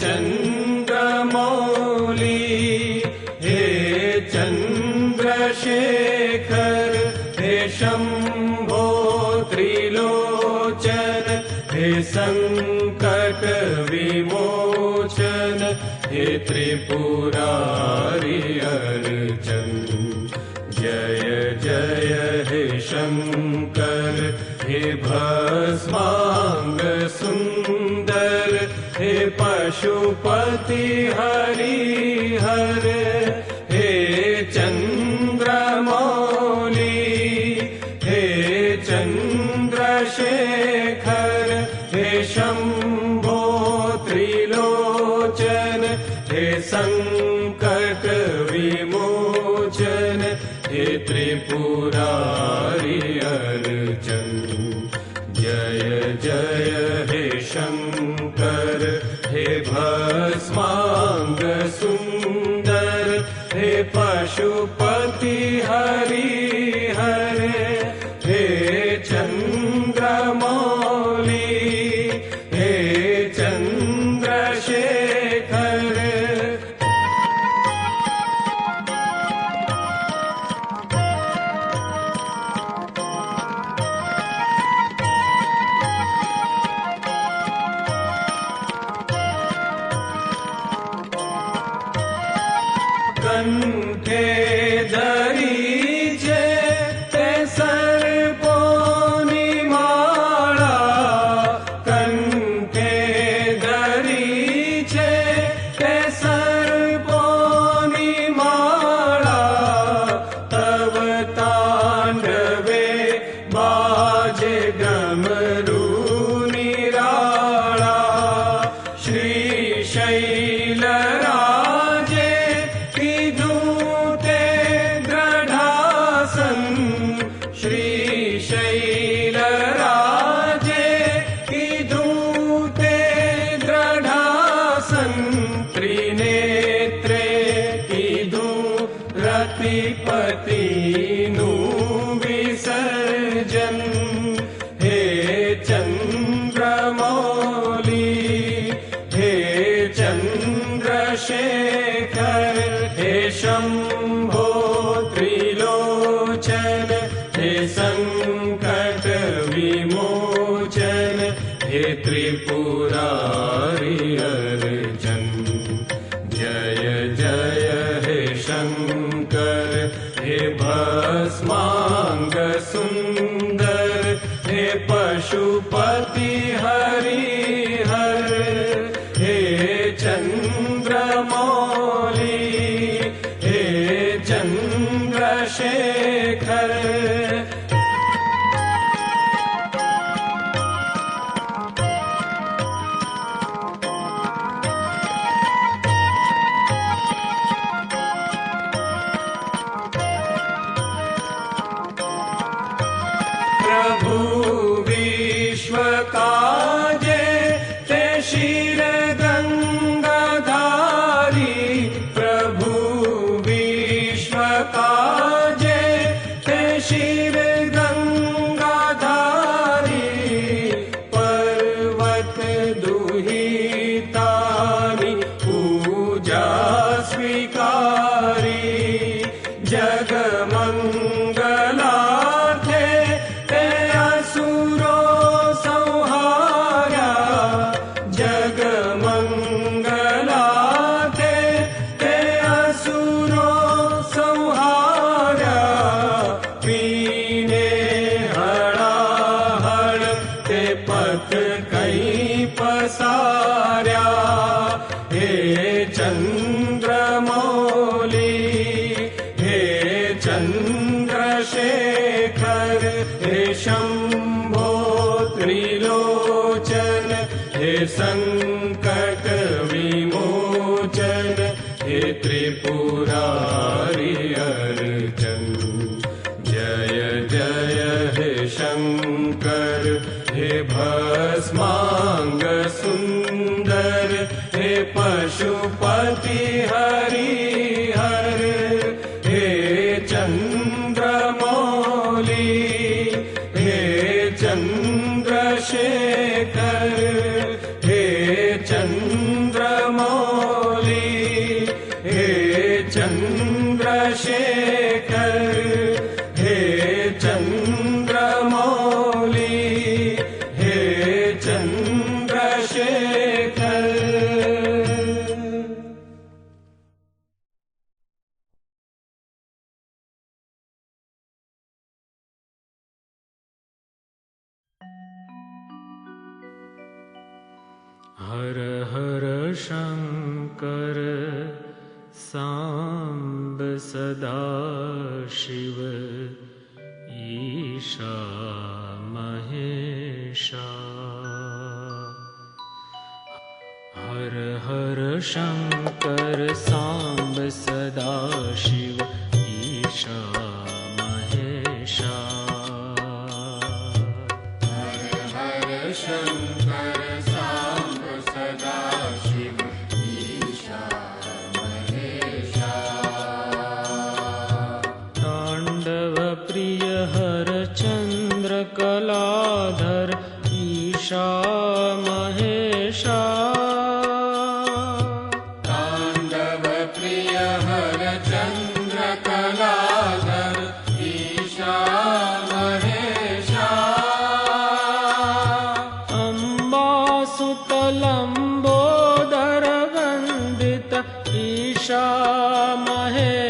चंद्रमौली, हे चंद्रशेखर, हे शंभो त्रिलोचन, हे संकट विमोचन, हे त्रिपुरारि अर्चन। जय जय हे शंकर, हे भस्मांग सुंदर, हे पशुपति हरिहर। हे चंद्रमौली, हे चंद्रशेखर, हे शंभो त्रिलोचन, हे संकट विमोचन, हे त्रिपुरारि अर्चन। जय जय हे शंकर, हे भस्मांग सुंदर, हे पशुपति हरिहर। हे चंद्रमौली, हे चंद्रशेखर, કંઠે ધરી છે તે સર્પોની માળા, કંઠે ધરી છે તે સર્પોની માળા, તવ તાંડવે બાજે ડમરૂ નિરાળા. શ્રી શૈલરાજે કીધું તે દ્રઢાસન, શ્રી શૈલરાજે કીધું તે દ્રઢાસન, ત્રિનેત્રે કીધું રતિપતિનું વિસર્જન. હે ચંદ્રમૌલી, હે ચંદ્રશેખર, હે શંભો ત્રિલોચન, હે સંકટ વિમોચન, હે ત્રિપુરારી અર્જન. જય જય હે શંકર, હે ભસ્માંગ સુંદર, હે પશુપતિ હરિહર, હે ચંદ્રમૌલી, હે ચંદ્રશેખર. પ્રભુ વિશ્વ કાજે તે શિર ગંગાધારી, પ્રભુ વિશ્વ કાજે તે શિર ગંગાધારી, પર્વત દુહિતાની પૂજા સ્વીકારી, જગમંગલાર્થે તે અસુરો સંહાર્યા, જગમંગલાર્થે તે અસુરો સંહાર્યા, પીને હળાહળ તે પથ કઈ પસાર્યા. હે ચંદ્રમૌલી, હે ચંદ્રશેખર, હે શંભો ત્રિલોચન, હે સંકટ વિમોચન, હે ત્રિપુરારી અર્જન. જય જય હે શંકર, હે ભસ્માંગ સુંદર, હે પશુપતિ હરિહર, હે ચંદ્રમૌલી, હે ચંદ્રશેખર, હે ચંદ્રમૌલી, હે ચંદ્રશેખર, હે ચંદ્રમૌલી, હે ચંદ્રશેખર. હર હર શંકર સાંબ સદા શિવ, ઈશા મહેશા. હર હર શંકર સાંબ સદા શિવ, ઈશા મહેશા. હર હર શંકર સાંબ સદા શિવ, ઈશા મહેશા. તાંડવ પ્રિય હર ચંદ્ર કલાધર, ઈશા મહેશા. તાંડવ પ્રિય હર ચંદ્ર કલાધર, ઈશા મહેશા. અંબા સુતલંબોદર વંદિત, ઈશા મહેશા.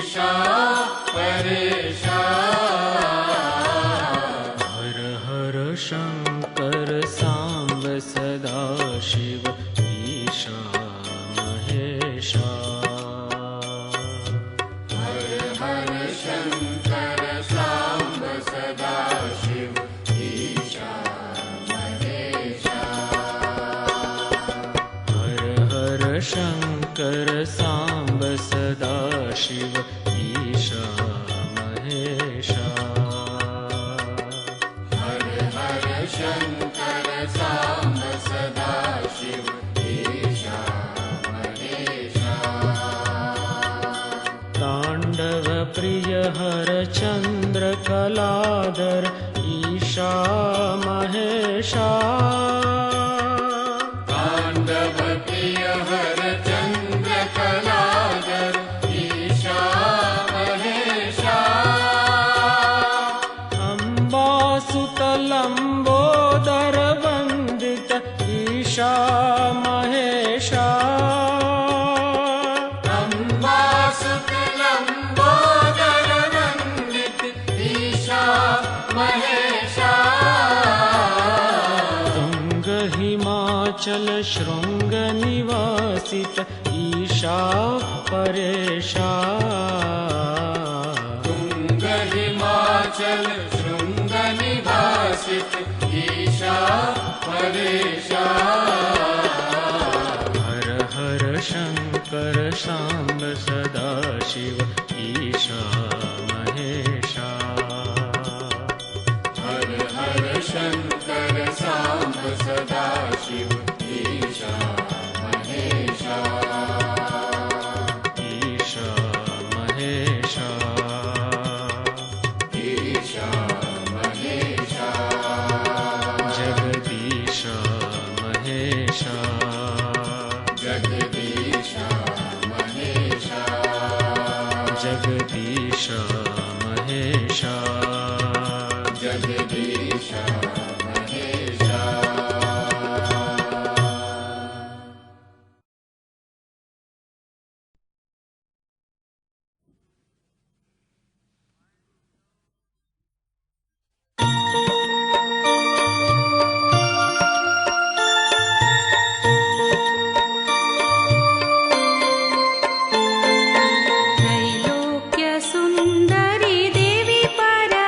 ईशा परेशा
हर हर शंकर सांब सदा शिव ईशा महेशा
हर हर शंकर सांब सदा शिव ईशा महेशा
हर हर शंकर सांब सदा शिव ईशा महेशा
हर हर शंकर सांब सदा शिव ईशा महेशा
तांडव प्रिय हर चंद्र कलाधर ईशा महेशा
तांडव प्रिय हर चंद्र कलाधर ईशा महेशा
अम्बासुतलम्बोदर वंदित ईशा महेशा
अम्बासुतलम्बोदर वंदित ईशा महेशा
तुंग हिमाचल शृंग निवासित ईशा परेशा
तुंग हिमाचल शृंग निवासित ईशा परेशा
हर हर शंकर सांब सदा शिव ईशा महेशा
हर हर शंकर सांब सदा शिव ईशा महेशा
ईशा महेशा
ईशा महेशा
जगदीशा महेशा
जगदीशा महेशा
जगदीशा महेशा
जगदीशा महेशा
त्रैलोक्य सुन्दरी देवी परा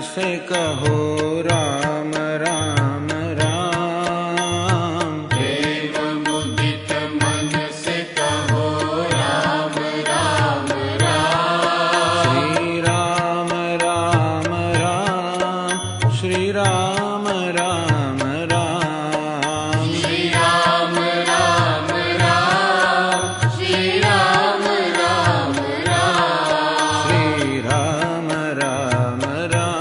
से कहो राम राम राम।
प्रेम मुदित मन से कहो राम राम राम।
श्री राम राम राम श्री राम राम राम।
श्री राम राम राम श्री राम राम राम।
श्री राम राम राम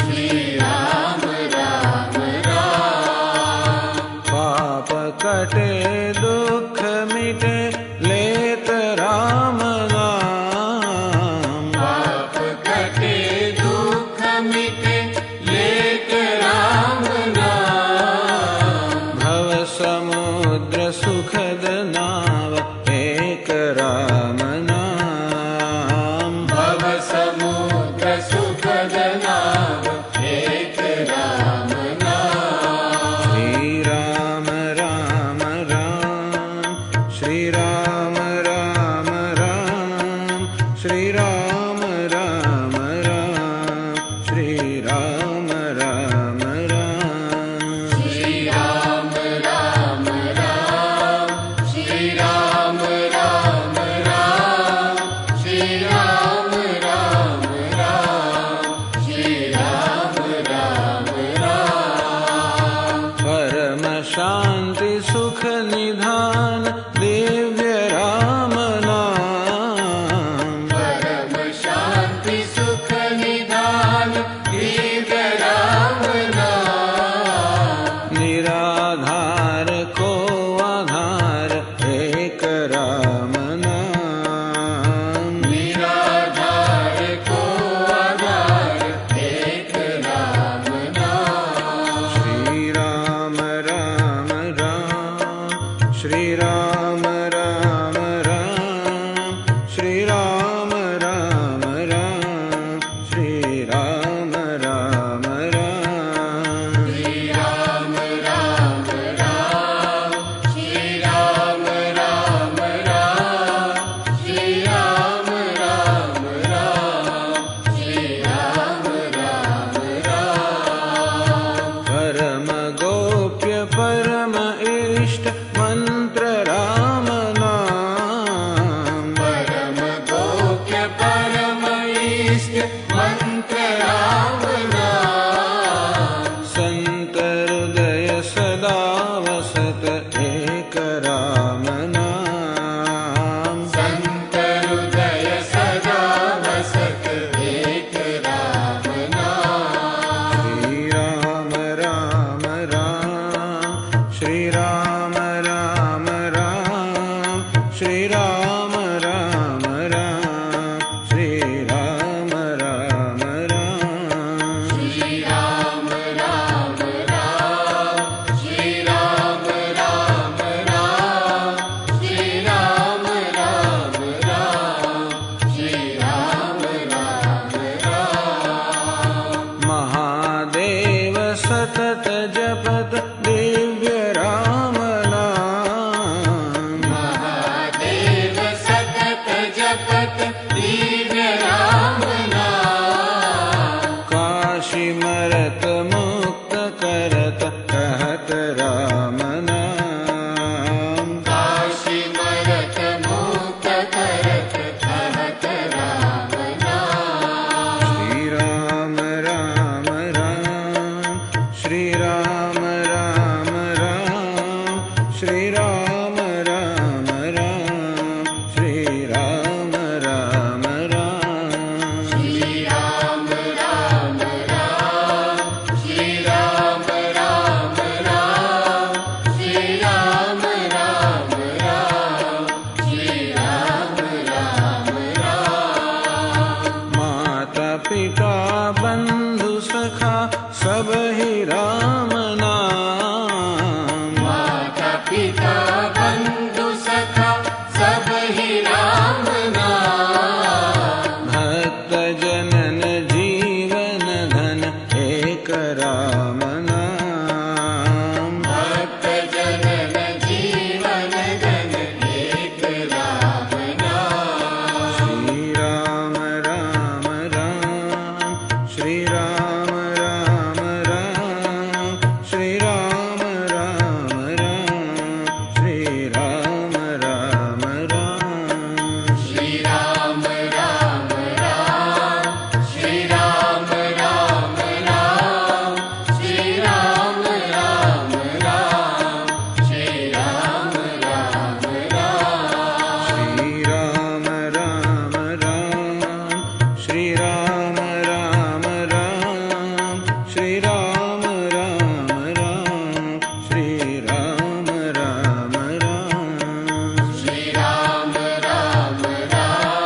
श्री राम राम राम।
पाप कटे दुख मिटे लेत राम नाम।
पाप कटे दुख मिटे लेत राम नाम।
भव समुद्र सुखद नाव एक राम नाम।
भव समुद्र सुखद नाम एक राम नाम।
श्री राम राम राम श्री राम राम राम श्री राम राम राम श्री राम राम राम।
श्री राम राम राम श्री राम राम राम। श्री राम राम राम श्री राम राम राम।
परम शांति सुख निधान दिव्य राम नाम।
परम शांति सुख निधान दिव्य राम नाम।
निराधार को आधार एक राम नाम।
निराधार को आधार एक राम नाम।
श्री राम राम राम श्री राम राम राम श्री राम राम राम श्री राम राम राम।
श्री राम राम राम श्री राम राम राम। श्री राम राम राम श्री राम राम राम।
परम गोप्य परम इष्ट मंत्र राम नाम।
परम गोप्य परम इष्ट मंत्र राम नाम।
संत हृदय सदा वसत एक राम नाम।
संत हृदय सदा वसत एक राम नाम।
श्री राम राम राम श्री राम राम राम श्री राम राम राम श्री राम राम राम।
श्री राम राम राम श्री राम राम राम। श्री राम राम राम श्री राम राम राम।
महादेव सतत जपत दिव्य राम नाम।
महादेव सतत जपत दिव्य राम नाम।
काशी मरत मुक्त करत कहत राम नाम।
काशी मरत मुक्त करत कहत राम नाम।
श्री राम राम राम श्री राम राम राम श्री राम राम राम श्री राम राम
राम राम राम श्री राम राम राम श्री राम राम राम श्री राम राम राम
श्री राम राम राम श्री राम राम राम श्री राम राम राम श्री राम राम राम
श्री राम राम राम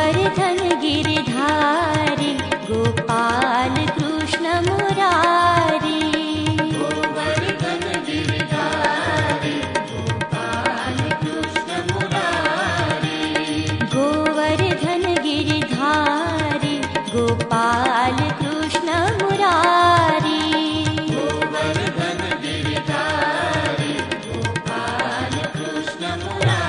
गोवर्धन गिरिधारी गोपाल कृष्ण मुरारी
गोवर्धन गिरिधारी गोपाल कृष्ण मुरारी
गोवर्धन गिरिधारी गोपाल कृष्ण मुरारी
गोवर्धन गिरिधारी गोपाल कृष्ण मुरारी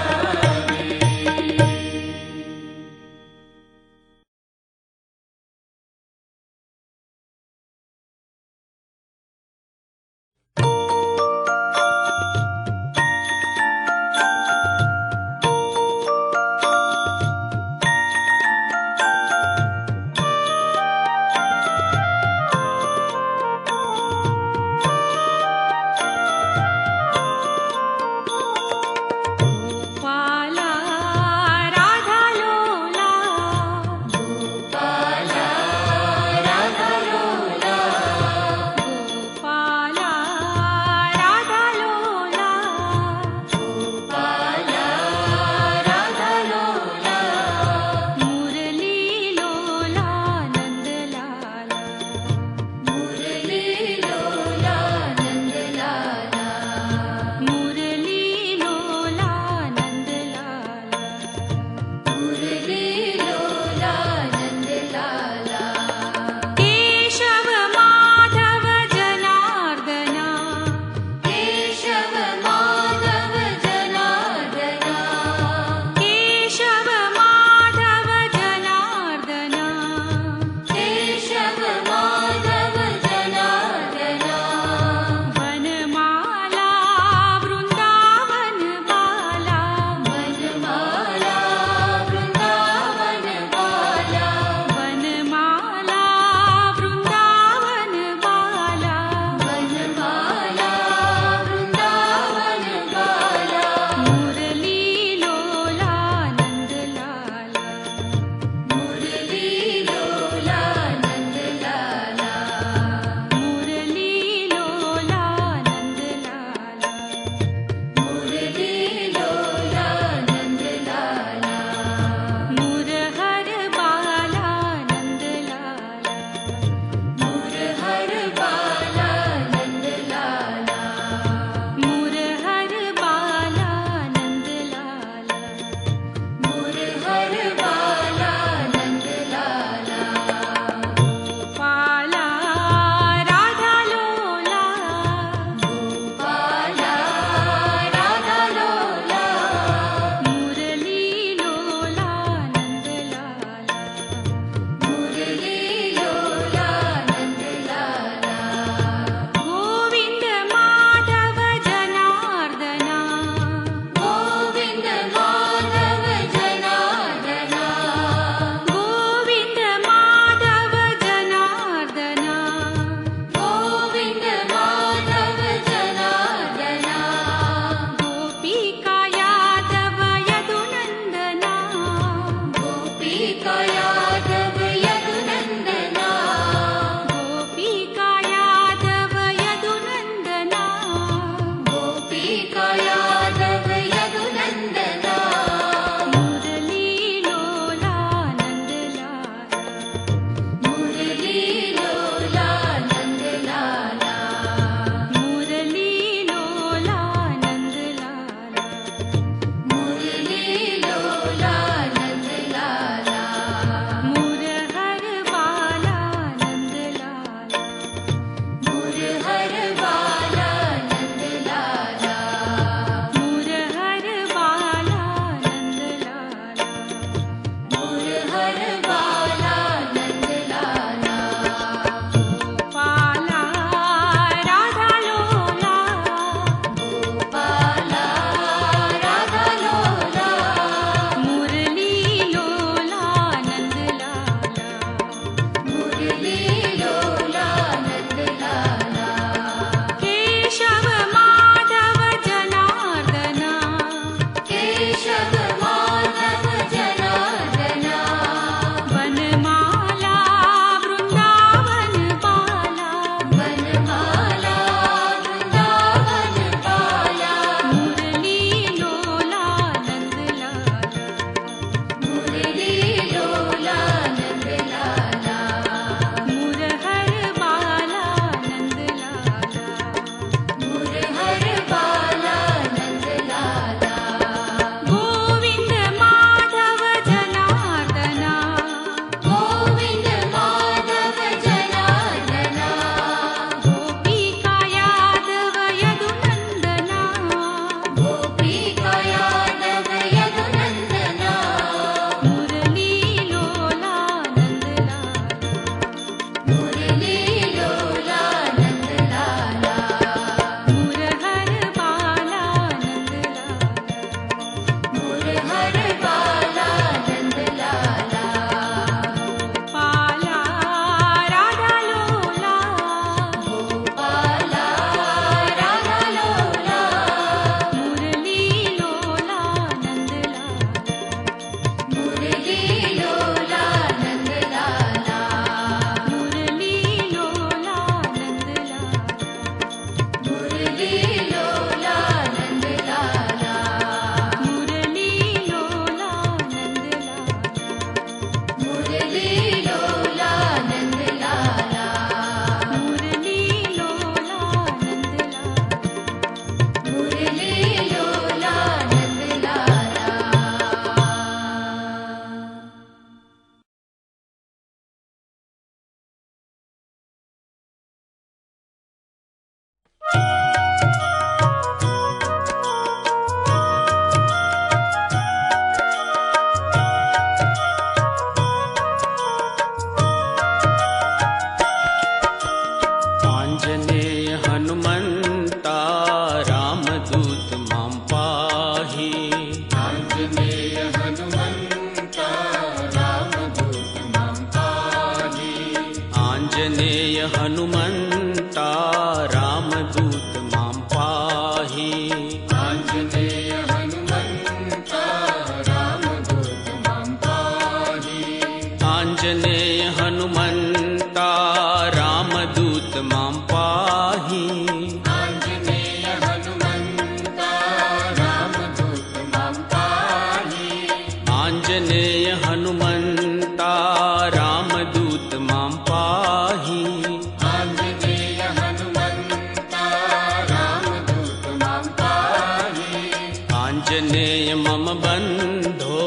आञ्जनेय मम बन्धो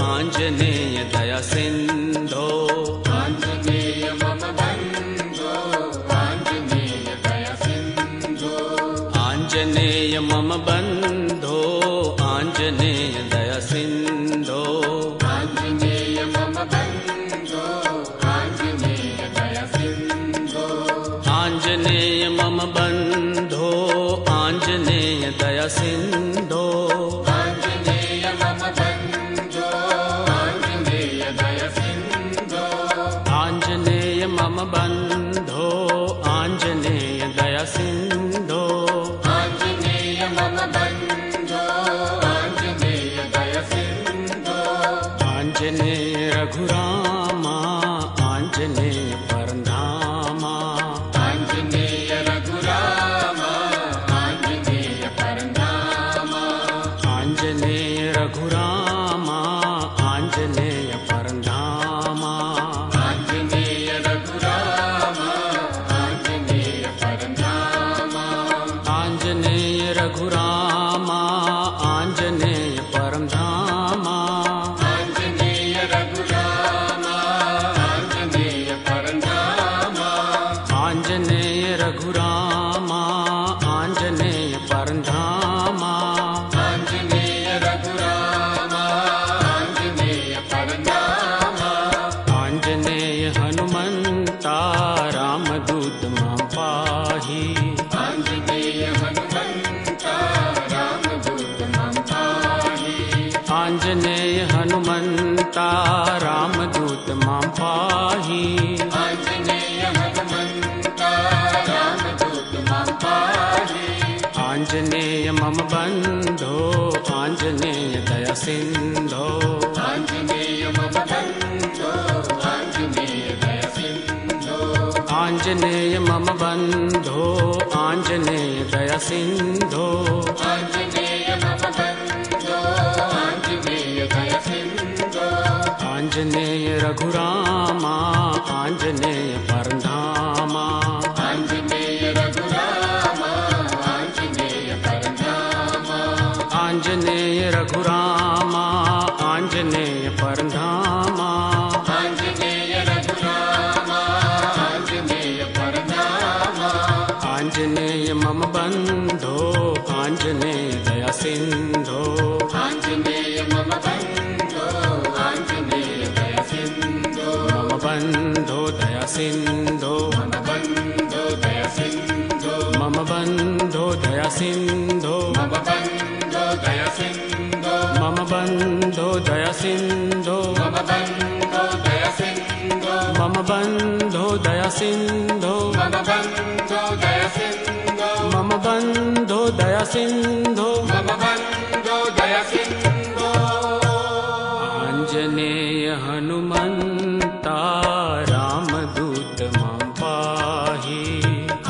आञ्जनेय दया सिन्धो
आञ्जनेय मम बन्धो आञ्जनेय दया सिन्धो
आञ्जनेय मम बन्धो आञ्जनेय दया सिन्धो
आञ्जनेय मम बन्धो आञ्जनेय दया सिन्धो
आञ्जनेय मम बन्धो आञ्जनेय दया सिन्धो
आञ्जनेय मम बन्धो आञ्जनेय दया सिन्धो
आञ्जनेय मम बन्धो आञ्जनेय दया सिन्धो
आञ्जनेय मम बन्धो आञ्जनेय दया सिन्धो
आञ्जनेय रघुरामा आञ्जनेय परधामा
आञ्जनेय रघुरामा आञ्जनेय परनामा
आञ्जनेय रघुरामा आञ्जनेय परधामा
आञ्जनेय रघुरामा आञ्जनेय परनामा
आञ्जनेय रघुरामा आञ्जनेय परधामा
आञ्जनेय रघुरामा आञ्जनेय परनामा
आञ्जनेय रघुरामा आञ्जनेय परधामा
आञ्जनेय रघुरामा आञ्जनेय परनामा
आञ्जनेय हनुमन्ता रामदूत मां पाहि
आञ्जनेय हनुमन्ता रामदूत मां पाहि
आञ्जनेय हनुमन्ता रामदूत मां पाहि
आञ्जनेय हनुमन्ता रामदूत मां पाहि
आञ्जनेय मम बन्धो आञ्जनेय दया सिन्धो
आञ्जनेय मम बन्धो आञ्जनेय दया सिन्धो
आञ्जनेय मम बन्धो आञ्जनेय दया सिन्धो
आञ्जनेय मम बन्धो आञ्जनेय दया सिन्धो
आञ्जनेय रघुरामा आञ्जनेय परधामा
आञ्जनेय रघुरामा आञ्जनेय परनामा
आञ्जनेय रघुरामा आञ्जनेय परधामा
आञ्जनेय रघुरामा आञ्जनेय परनामा
आञ्जनेय मम बन्धो आञ्जनेय दया सिन्धो
आञ्जनेय मम बन्धो आञ्जनेय दया सिन्धो
मम बन्धो दया सिन्धो
मम बन्धो दया सिन्धो
मम बन्धो दया सिन्धो
मम बन्धो दया सिन्धो
मम बन्धो दया सिन्धो
मम बन्धो दया सिन्धो
मम बन्धो दया सिन्धो
मम बन्धो दया सिन्धो
मम बन्धो दया सिन्धो
मम बन्धो दया सिन्धो
आञ्जनेय हनुमन्ता रामदूत मां पाहि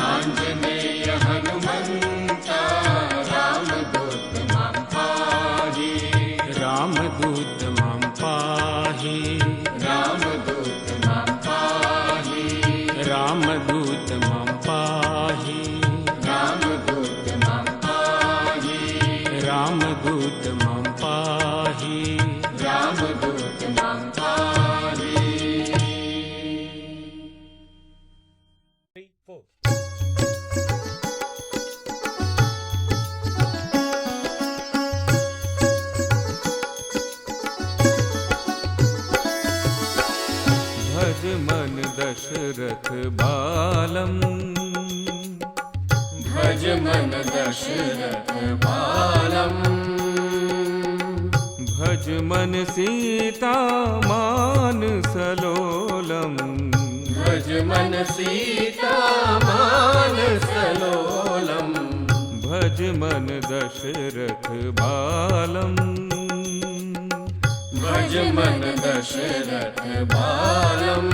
आञ्जनेय हनुमन्ता रामदूत मां पाहि
रामदूत मां पाहि
रामदूत मां पाहि
रामदूत मां पाहि
रामदूत मां पाहि
रामदूत मां पाहि
रामदूत मां पाहि
भज मन दशरथ बालम
भज मन दशरथ बालम
भज मन सीता मान सलोलम
भज मन सीता मान सलोलम
भज मन दशरथ बालम
भज मन दशरथ बालम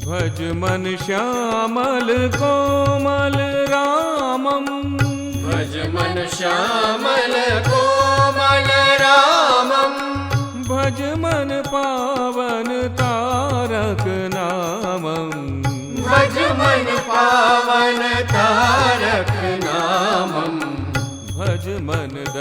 भज मन श्यामल कोमल रामम
भज मन श्यामल कोमल रामम
भज मन पावन तारक नामम
भज मन पावन तारक नामम
भज मन